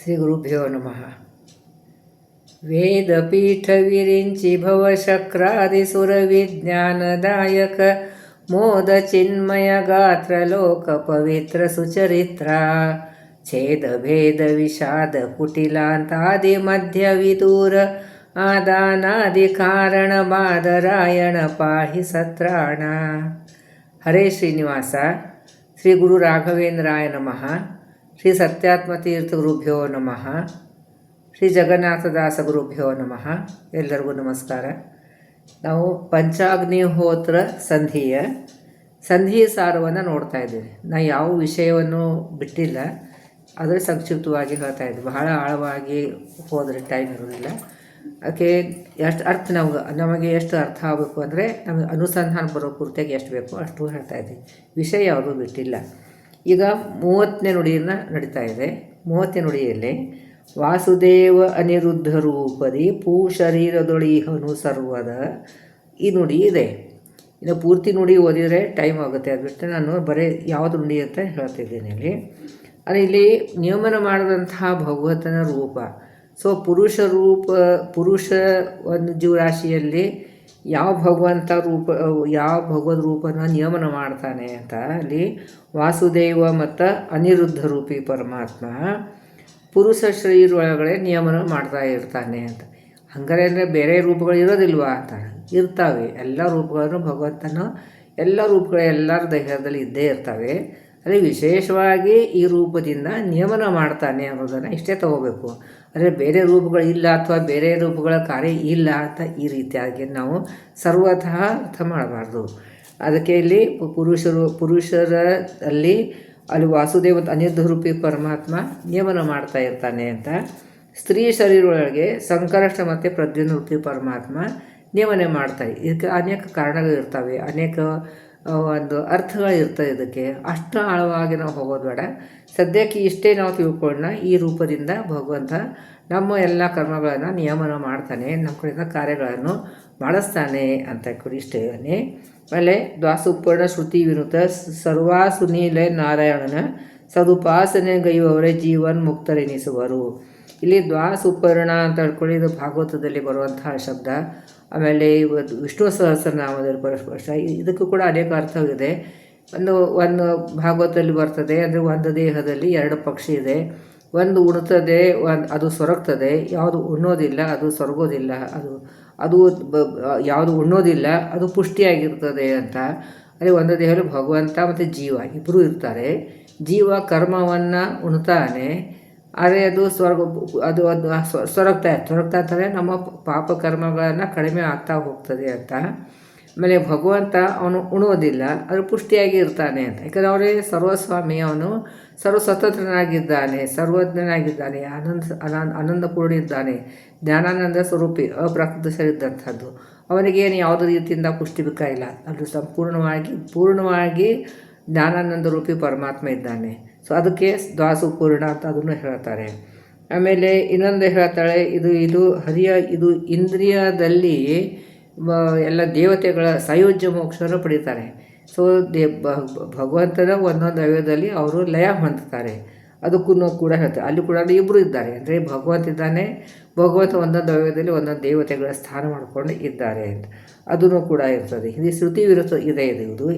ಶ್ರೀ ಗುರುಭ್ಯೋ ನಮಃ. ವೇದಪೀಠ ವಿರಿಂಚಿ ಭವಶಕ್ರಾದಿಸುರ ವಿಜ್ಞಾನದಾಯಕ ಮೋದ ಚಿನ್ಮಯ ಗಾತ್ರ ಲೋಕ ಪವಿತ್ರ ಸುಚರಿತ್ರ ಛೇದ ಭೇದ ವಿಷಾದ ಕುಟಿಲಾಂತಾದಿ ಮಧ್ಯ ವಿದೂರ ಆದಾನಾದಿ ಕಾರಣ ಬಾದರಾಯಣ ಪಾಹಿ ಸತ್ರಾಣ. ಹರೇ ಶ್ರೀನಿವಾಸ. ಶ್ರೀ ಗುರು ರಾಘವೇಂದ್ರಾಯ ನಮಃ. ಶ್ರೀ ಸತ್ಯಾತ್ಮತೀರ್ಥ ಗುರುಭ್ಯೋ ನಮಃ. ಶ್ರೀ ಜಗನ್ನಾಥದಾಸ ಗುರುಭ್ಯೋ ನಮಃ. ಎಲ್ಲರಿಗೂ ನಮಸ್ಕಾರ. ನಾವು ಪಂಚಾಗ್ನಿಹೋತ್ರ ಸಂಧಿ ಸಾರವನ್ನು ನೋಡ್ತಾ ಇದ್ದೀವಿ. ನಾವು ಯಾವ ವಿಷಯವನ್ನು ಬಿಟ್ಟಿಲ್ಲ, ಆದರೆ ಸಂಕ್ಷಿಪ್ತವಾಗಿ ಹೇಳ್ತಾ ಇದ್ವಿ. ಬಹಳ ಆಳವಾಗಿ ಹೋದರೆ ಟೈಮ್ ಇರೋದಿಲ್ಲ. ಅದಕ್ಕೆ ಎಷ್ಟು ನಮಗೆ ಎಷ್ಟು ಅರ್ಥ ಆಗಬೇಕು ಅಂದರೆ ನಮಗೆ ಅನುಸಂಧಾನ ಬರೋ ಪೂರ್ತಿಯಾಗಿ ಎಷ್ಟು ಬೇಕೋ ಅಷ್ಟು ಹೇಳ್ತಾ ಇದ್ದೀವಿ. ವಿಷಯ ಯಾವುದೂ ಬಿಟ್ಟಿಲ್ಲ. ಈಗ 30ನೇ ನುಡಿಯನ್ನು ನಡೀತಾ ಇದೆ. 30ನೇ ನುಡಿಯಲ್ಲಿ ವಾಸುದೇವ ಅನಿರುದ್ಧ ರೂಪದಿ ಪೂ ಶರೀರದೊಳಿಹನು ಸರ್ವದ ಈ ನುಡಿ ಇದೆ. ಇನ್ನು ಪೂರ್ತಿ ನುಡಿ ಓದಿದರೆ ಟೈಮ್ ಆಗುತ್ತೆ. ಅದು ಬಿಟ್ಟು ನಾನು ಬರೀ ಯಾವುದು ನುಡಿ ಅಂತ ಹೇಳ್ತಿದ್ದೀನಿ ಇಲ್ಲಿ. ಅದು ಇಲ್ಲಿ ನಿಯಮನ ಮಾಡಿದಂತಹ ಭಗವಂತನ ರೂಪ. ಸೊ ಪುರುಷ ಒಂದು ಜೀವರಾಶಿಯಲ್ಲಿ ಯಾವ ಭಗವದ್ ರೂಪನ ನಿಯಮನ ಮಾಡ್ತಾನೆ ಅಂತ ಅಲ್ಲಿ ವಾಸುದೇವ ಮತ್ತು ಅನಿರುದ್ಧ ರೂಪಿ ಪರಮಾತ್ಮ ಪುರುಷ ಶರೀರ ಒಳಗಡೆ ನಿಯಮನ ಮಾಡ್ತಾ ಇರ್ತಾನೆ ಅಂತ. ಹಂಗಾರೆ ಅಂದರೆ ಬೇರೆ ರೂಪಗಳು ಇರೋದಿಲ್ವಾ ಅಂತ. ಇರ್ತಾವೆ. ಎಲ್ಲ ರೂಪಗಳನ್ನು ಭಗವಂತನ ಎಲ್ಲ ರೂಪಗಳು ಎಲ್ಲರ ದೇಹದಲ್ಲಿ ಇದ್ದೇ ಇರ್ತವೆ. ಅದೇ ವಿಶೇಷವಾಗಿ ಈ ರೂಪದಿಂದ ನಿಯಮನ ಮಾಡ್ತಾನೆ ಅನ್ನೋದನ್ನು ಇಷ್ಟೇ ತಗೋಬೇಕು. ಅಂದರೆ ಬೇರೆ ರೂಪಗಳು ಇಲ್ಲ ಅಥವಾ ಬೇರೆ ರೂಪಗಳ ಕಾರ್ಯ ಇಲ್ಲ ಅಂತ ಈ ರೀತಿಯಾಗಿ ನಾವು ಸರ್ವತಃ ಅರ್ಥ ಮಾಡಬಾರ್ದು. ಅದಕ್ಕೆ ಇಲ್ಲಿ ಪುರುಷರಲ್ಲಿ ಅಲ್ಲಿ ವಾಸುದೇವ ಅನಿರುದ್ಧ ರೂಪಿ ಪರಮಾತ್ಮ ನಿಯಮನ ಮಾಡ್ತಾ ಇರ್ತಾನೆ ಅಂತ. ಸ್ತ್ರೀ ಶರೀರೊಳಗೆ ಸಂಕರ್ಷಣ ಮತ್ತು ಪ್ರದ್ಯುಮ್ನ ರೂಪಿ ಪರಮಾತ್ಮ ನಿಯಮನೆ ಮಾಡ್ತಾರೆ. ಇದಕ್ಕೆ ಅನೇಕ ಕಾರಣಗಳು ಇರ್ತವೆ, ಅನೇಕ ಒಂದು ಅರ್ಥಗಳು ಇರ್ತವೆ. ಇದಕ್ಕೆ ಅಷ್ಟು ಆಳವಾಗಿ ನಾವು ಹೋಗೋದು ಬೇಡ. ಸದ್ಯಕ್ಕೆ ಇಷ್ಟೇ ನಾವು ತಿಳ್ಕೊಳ್ಳೋಣ. ಈ ರೂಪದಿಂದ ಭಗವಂತ ನಮ್ಮ ಎಲ್ಲ ಕರ್ಮಗಳನ್ನು ನಿಯಮನ ಮಾಡ್ತಾನೆ, ನಮ್ಮ ಕಡೆಯಿಂದ ಕಾರ್ಯಗಳನ್ನು ಮಾಡಿಸ್ತಾನೆ ಅಂತ ಇಷ್ಟೇ. ಆಮೇಲೆ ದ್ವಾಸುಪರ್ಣ ಶ್ರುತಿ ವಿನುತ ಸರ್ವಾಸುನೀಲ ನಾರಾಯಣನ ಸದುಪಾಸನೆ ಗೈಯುವವರೇ ಜೀವನ್ ಮುಕ್ತರೆನಿಸುವರು. ಇಲ್ಲಿ ದ್ವಾಸುಪರ್ಣ ಅಂತ ಹೇಳ್ಕೊಳ್ಳಿ, ಇದು ಭಾಗವತದಲ್ಲಿ ಬರುವಂತಹ ಶಬ್ದ. ಆಮೇಲೆ ವಿಷ್ಣು ಸಹಸ್ರನಾಮದಲ್ಲಿ ಪರಸ್ಪರ್ಶ. ಇದಕ್ಕೂ ಕೂಡ ಅನೇಕ ಅರ್ಥವಿದೆ. ಒಂದು ಭಾಗವತದಲ್ಲಿ ಬರ್ತದೆ. ಅಂದರೆ ಒಂದು ದೇಹದಲ್ಲಿ 2 ಪಕ್ಷಿ ಇದೆ. ಒಂದು ಉಣ್ತದೆ, ಅದು ಸೊರಗ್ತದೆ. ಯಾವುದು ಉಣ್ಣೋದಿಲ್ಲ ಅದು ಸೊರಗೋದಿಲ್ಲ. ಅದು ಯಾವುದು ಉಣ್ಣೋದಿಲ್ಲ ಅದು ಪುಷ್ಟಿಯಾಗಿರ್ತದೆ ಅಂತ. ಅದೇ ಒಂದು ದೇಹದಲ್ಲಿ ಭಗವಂತ ಮತ್ತು ಜೀವ ಇಬ್ಬರೂ ಇರ್ತಾರೆ. ಜೀವ ಕರ್ಮವನ್ನು ಉಣ್ತಾನೆ, ಆದರೆ ಅದು ಸೊರಗ್ತಾ ಅಂತಾರೆ ನಮ್ಮ ಪಾಪ ಕರ್ಮಗಳನ್ನು ಕಡಿಮೆ ಆಗ್ತಾ ಹೋಗ್ತದೆ ಅಂತ. ಆಮೇಲೆ ಭಗವಂತ ಅವನು ಉಣೋದಿಲ್ಲ, ಅದು ಪುಷ್ಟಿಯಾಗಿ ಇರ್ತಾನೆ ಅಂತ. ಯಾಕಂದರೆ ಅವರೇ ಸರ್ವಸ್ವಾಮಿ, ಅವನು ಸರ್ವಸ್ವತಂತ್ರನಾಗಿದ್ದಾನೆ, ಸರ್ವಜ್ಞನಾಗಿದ್ದಾನೆ, ಆನಂದಪೂರ್ಣ ಇದ್ದಾನೆ, ಜ್ಞಾನಾನಂದ ಸ್ವರೂಪಿ, ಅಪ್ರಾಕೃತರಿದ್ದಂಥದ್ದು. ಅವನಿಗೇನು ಯಾವುದೇ ರೀತಿಯಿಂದ ಪುಷ್ಟಿ ಬೇಕಾಗಿಲ್ಲ. ಅದು ಪೂರ್ಣವಾಗಿ ಜ್ಞಾನಾನಂದ ರೂಪಿ ಪರಮಾತ್ಮ ಇದ್ದಾನೆ. ಸೊ ಅದಕ್ಕೆ ದ್ವಾಸುಪೂರ್ಣ ಅಂತ ಅದನ್ನು ಹೇಳ್ತಾರೆ. ಆಮೇಲೆ ಇನ್ನೊಂದು ಹೇಳ್ತಾಳೆ, ಇದು ಇಂದ್ರಿಯದಲ್ಲಿ ಎಲ್ಲ ದೇವತೆಗಳ ಸಾಯುಜ್ಯ ಮೋಕ್ಷವನ್ನು ಪಡೀತಾರೆ. ಸೊ ಭಗವಂತನ ಒಂದೊಂದು ಅವಯವದಲ್ಲಿ ಅವರು ಲಯ ಹೊಂದುತ್ತಾರೆ. ಅದಕ್ಕೂ ಕೂಡ ಹೇಳ್ತಾರೆ. ಅಲ್ಲಿ ಕೂಡ ಇಬ್ಬರು ಇದ್ದಾರೆ. ಅಂದರೆ ಭಗವಂತ ಒಂದೊಂದು ಅವಯವದಲ್ಲಿ ಒಂದೊಂದು ದೇವತೆಗಳ ಸ್ಥಾನ ಮಾಡಿಕೊಂಡು ಇದ್ದಾರೆ ಅಂತ ಅದೂ ಕೂಡ ಇರ್ತದೆ. ಇದು ಶ್ರುತಿ ವಿರುದ್ಧ ಇದೆ. ಇದು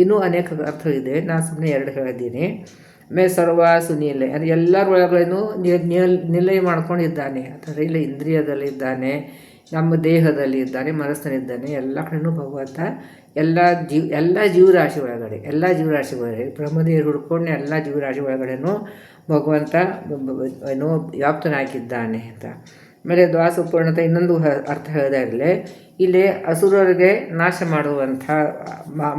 ಇನ್ನೂ ಅನೇಕ ಅರ್ಥ ಇದೆ. ನಾನು ಸುಮ್ಮನೆ 2 ಹೇಳಿದ್ದೀನಿ. ಆಮೇಲೆ ಸರ್ವಾಸುನೀಲ ಅಂದರೆ ಎಲ್ಲರ ಒಳಗಳೇನು ನಿಲಯ ಮಾಡ್ಕೊಂಡಿದ್ದಾನೆ ಅಂತಂದರೆ ಇಲ್ಲಿ ಇಂದ್ರಿಯದಲ್ಲಿದ್ದಾನೆ, ನಮ್ಮ ದೇಹದಲ್ಲಿ ಇದ್ದಾನೆ, ಮನಸ್ಸಿನಲ್ಲಿದ್ದಾನೆ. ಎಲ್ಲ ಕಡೆಯೂ ಭಗವಂತ ಎಲ್ಲ ಜೀವರಾಶಿ ಒಳಗಡೆ ಬ್ರಹ್ಮದೇವರು ಹುಡ್ಕೊಂಡು ಎಲ್ಲ ಜೀವರಾಶಿ ಒಳಗಡೆನೂ ಭಗವಂತ ವ್ಯಾಪ್ತನಾಗಿದ್ದಾನೆ ಅಂತ. ಆಮೇಲೆ ದ್ವಾಸುಪೂರ್ಣತೆ ಇನ್ನೊಂದು ಅರ್ಥ ಹೇಳಿದಾಗಲೇ ಇಲ್ಲಿ ಅಸುರರಿಗೆ ನಾಶ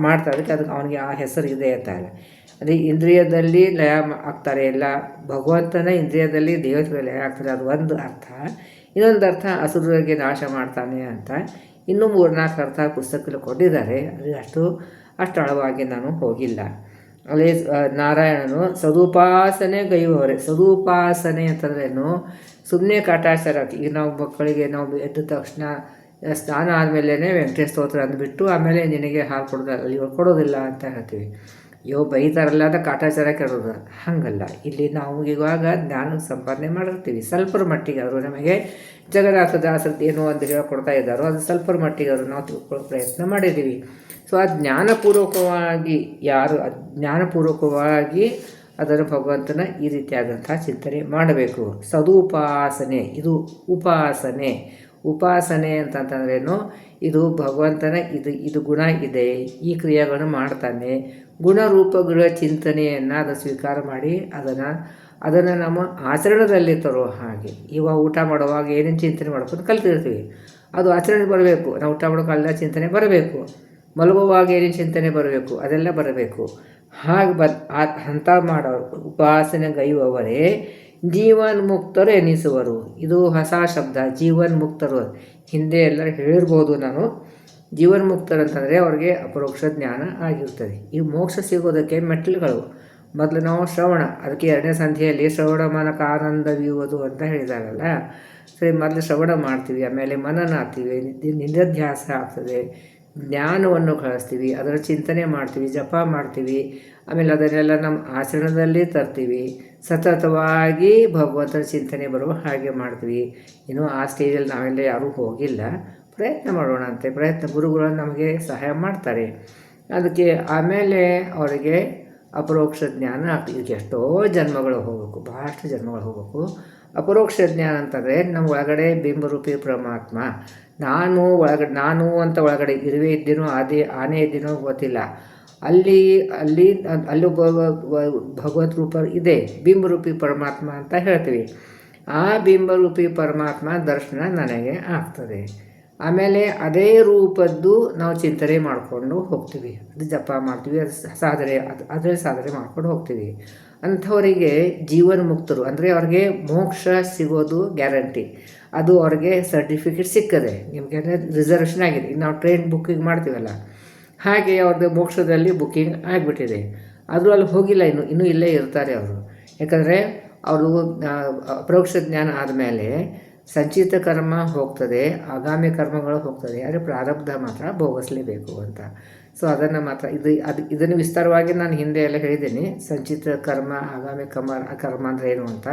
ಮಾಡ್ತಾ ಅದಕ್ಕೆ ಅವನಿಗೆ ಆ ಹೆಸರು ಇದೆ ಅಂತ ಅಲ್ಲ. ಅದೇ ಇಂದ್ರಿಯದಲ್ಲಿ ಲಯ ಆಗ್ತಾರೆ, ಎಲ್ಲ ಭಗವಂತನ ಇಂದ್ರಿಯದಲ್ಲಿ ದೇವತೆಗಳ ಲಯ ಆಗ್ತಾರೆ, ಅದು ಒಂದು ಅರ್ಥ. ಇನ್ನೊಂದು ಅರ್ಥ ಅಸುರರಿಗೆ ನಾಶ ಮಾಡ್ತಾನೆ ಅಂತ. ಇನ್ನೂ 3-4 ಅರ್ಥ ಪುಸ್ತಕದಲ್ಲಿ ಕೊಟ್ಟಿದ್ದಾರೆ. ಅದು ಅಷ್ಟು ಆಳವಾಗಿ ನಾನು ಹೋಗಿಲ್ಲ. ಅಲ್ಲಿ ನಾರಾಯಣನು ಸದುಪಾಸನೆ ಗೈಯುವವರೇ. ಸದುಪಾಸನೆ ಅಂತಂದ್ರೇನು? ಸುಮ್ಮನೆ ಕಾಟಾಚಾರ. ಈಗ ನಾವು ಮಕ್ಕಳಿಗೆ ನಾವು ಎದ್ದ ತಕ್ಷಣ ಸ್ನಾನ ಆದಮೇಲೆ ವೆಂಕಟೇಶ ಸ್ತೋತ್ರ ಅಂದ್ಬಿಟ್ಟು ಆಮೇಲೆ ನಿನಗೆ ಹಾಲು ಕೊಡೋದಿಲ್ಲ ಅಂತ ಹೇಳ್ತೀವಿ. ಬೈತಾರಲ್ಲ ಅಂತ ಕಾಟಾಚಾರ ಕೆಡೋದು ಹಾಗಲ್ಲ. ಇಲ್ಲಿ ನಾವು ಇವಾಗ ಜ್ಞಾನ ಸಂಪಾದನೆ ಮಾಡಿರ್ತೀವಿ ಸ್ವಲ್ಪರ ಮಟ್ಟಿಗೆ. ಅವರು ನಮಗೆ ಜಗನ್ನಾಥದಾಸರದ್ದು ಏನೋ ಒಂದು ಹೇಳ್ಕೊಡ್ತಾ ಇದ್ದಾರೋ ಅದು ಸ್ವಲ್ಪರ ಮಟ್ಟಿಗೆ ಅವರು ನಾವು ತಿಳ್ಕೊಳ್ಳೋ ಪ್ರಯತ್ನ ಮಾಡಿದ್ದೀವಿ. ಸೊ ಆ ಜ್ಞಾನಪೂರ್ವಕವಾಗಿ ಜ್ಞಾನಪೂರ್ವಕವಾಗಿ ಅದನ್ನು ಭಗವಂತನ ಈ ರೀತಿಯಾದಂಥ ಚಿಂತನೆ ಮಾಡಬೇಕು. ಸದುಪಾಸನೆ, ಇದು ಉಪಾಸನೆ ಅಂತಂತಂದ್ರೇನು, ಇದು ಭಗವಂತನ ಇದು ಗುಣ ಇದೆ, ಈ ಕ್ರಿಯೆಗಳನ್ನು ಮಾಡ್ತಾನೆ, ಗುಣರೂಪಗಳ ಚಿಂತನೆಯನ್ನು ಅದು ಸ್ವೀಕಾರ ಮಾಡಿ ಅದನ್ನು ನಮ್ಮ ಆಚರಣೆಯಲ್ಲಿ ತರೋ ಹಾಗೆ. ಇವಾಗ ಊಟ ಮಾಡುವಾಗ ಏನೇನು ಚಿಂತನೆ ಮಾಡ್ಕೊಂಡು ಕಲ್ತಿರ್ತೀವಿ, ಅದು ಆಚರಣೆ ಬರಬೇಕು. ನಾವು ಊಟ ಮಾಡೋಕ್ಕೆಲ್ಲ ಚಿಂತನೆ ಬರಬೇಕು. ಮಲಗುವಾಗ ಏನೇನು ಚಿಂತನೆ ಬರಬೇಕು, ಅದೆಲ್ಲ ಬರಬೇಕು. ಹಾಗೆ ಅಂಥ ಮಾಡೋರು ಉಪಾಸನೆಗೈಯುವವರೇ ಜೀವನ್ಮುಕ್ತರು ಎನಿಸುವರು. ಇದು ಹೊಸ ಶಬ್ದ, ಜೀವನ್ಮುಕ್ತರು. ಹಿಂದೆ ಎಲ್ಲ ಹೇಳಿರ್ಬೋದು ನಾನು. ಜೀವನ್ಮುಕ್ತರು ಅಂತಂದರೆ ಅವ್ರಿಗೆ ಅಪರೋಕ್ಷ ಜ್ಞಾನ ಆಗಿರ್ತದೆ. ಈ ಮೋಕ್ಷ ಸಿಗೋದಕ್ಕೆ ಮೆಟ್ಟಿಲುಗಳು. ಮೊದಲು ನಾವು ಶ್ರವಣ, ಅದಕ್ಕೆ 2ನೇ ಸಂಧಿಯಲ್ಲಿ ಶ್ರವಣ ಮನಕ ಆನಂದವಿಯುವುದು ಅಂತ ಹೇಳಿದಾರಲ್ಲ. ಸರಿ, ಮೊದಲು ಶ್ರವಣ ಮಾಡ್ತೀವಿ, ಆಮೇಲೆ ಮನನ ಆಗ್ತೀವಿ, ನಿರಧ್ಯಾಸ ಆಗ್ತದೆ, ಜ್ಞಾನವನ್ನು ಕಳಿಸ್ತೀವಿ, ಅದರ ಚಿಂತನೆ ಮಾಡ್ತೀವಿ, ಜಪ ಮಾಡ್ತೀವಿ, ಆಮೇಲೆ ಅದನ್ನೆಲ್ಲ ನಮ್ಮ ಆಚರಣೆಯಲ್ಲಿ ತರ್ತೀವಿ. ಸತತವಾಗಿ ಭಗವಂತನ ಚಿಂತನೆ ಬರುವ ಹಾಗೆ ಮಾಡ್ತೀವಿ. ಇನ್ನೂ ಆ ಸ್ಟೇಜಲ್ಲಿ ನಾವೆಲ್ಲ ಯಾರೂ ಹೋಗಿಲ್ಲ, ಪ್ರಯತ್ನ ಮಾಡೋಣ ಅಂತೆ. ಗುರುಗಳು ನಮಗೆ ಸಹಾಯ ಮಾಡ್ತಾರೆ ಅದಕ್ಕೆ. ಆಮೇಲೆ ಅವರಿಗೆ ಅಪರೋಕ್ಷ ಜ್ಞಾನ ಆಗ್ತದೆ. ಇದಕ್ಕೆ ಎಷ್ಟೋ ಜನ್ಮಗಳು ಹೋಗಬೇಕು, ಬಹಳಷ್ಟು ಜನ್ಮಗಳು ಹೋಗಬೇಕು. ಅಪರೋಕ್ಷ ಜ್ಞಾನ ಅಂತಂದರೆ ನಮ್ಮ ಒಳಗಡೆ ಬಿಂಬರೂಪಿ ಪರಮಾತ್ಮ, ನಾನು ಅಂತ ಒಳಗಡೆ ಇರುವೆ ಇದ್ದೀನೋ ಆನೆ ಇದ್ದೀನೋ ಗೊತ್ತಿಲ್ಲ, ಅಲ್ಲಿ ಭಗವತ್ ರೂಪ ಇದೆ, ಬಿಂಬರೂಪಿ ಪರಮಾತ್ಮ ಅಂತ ಹೇಳ್ತೀವಿ. ಆ ಬಿಂಬರೂಪಿ ಪರಮಾತ್ಮ ದರ್ಶನ ನನಗೆ ಆಗ್ತದೆ. ಆಮೇಲೆ ಅದೇ ರೂಪದ್ದು ನಾವು ಚಿಂತನೆ ಮಾಡಿಕೊಂಡು ಹೋಗ್ತೀವಿ, ಅದು ಜಪ ಮಾಡ್ತೀವಿ, ಅದರಲ್ಲಿ ಸಾಧನೆ ಮಾಡ್ಕೊಂಡು ಹೋಗ್ತೀವಿ. ಅಂಥವರಿಗೆ ಜೀವನ್ಮುಕ್ತರು ಅಂದರೆ ಅವ್ರಿಗೆ ಮೋಕ್ಷ ಸಿಗೋದು ಗ್ಯಾರಂಟಿ. ಅದು ಅವ್ರಿಗೆ ಸರ್ಟಿಫಿಕೇಟ್ ಸಿಕ್ಕದೆ, ನಿಮಗೆ ರಿಸರ್ವೇಷನ್ ಆಗಿದೆ. ಈಗ ನಾವು ಟ್ರೈನ್ ಬುಕ್ಕಿಂಗ್ ಮಾಡ್ತೀವಲ್ಲ, ಹಾಗೆ ಅವ್ರದ್ದು ಮೋಕ್ಷದಲ್ಲಿ ಬುಕ್ಕಿಂಗ್ ಆಗಿಬಿಟ್ಟಿದೆ. ಆದರೂ ಅಲ್ಲಿ ಹೋಗಿಲ್ಲ, ಇನ್ನೂ ಇಲ್ಲೇ ಇರ್ತಾರೆ ಅವರು. ಯಾಕಂದರೆ ಅವರು ಅಪರೋಕ್ಷ ಜ್ಞಾನ ಆದಮೇಲೆ ಸಂಚಿತ ಕರ್ಮ ಹೋಗ್ತದೆ, ಆಗಾಮಿ ಕರ್ಮಗಳು ಹೋಗ್ತದೆ, ಆದರೆ ಪ್ರಾರಬ್ಧ ಮಾತ್ರ ಭೋಗಿಸಲೇಬೇಕು ಅಂತ. ಸೊ ಅದನ್ನು ಮಾತ್ರ ಇದನ್ನು ವಿಸ್ತಾರವಾಗಿ ನಾನು ಹಿಂದೆ ಎಲ್ಲ ಹೇಳಿದ್ದೀನಿ. ಸಂಚಿತ ಕರ್ಮ, ಆಗಾಮಿ ಕರ್ಮ ಅಂದರೆ ಏನು ಅಂತ.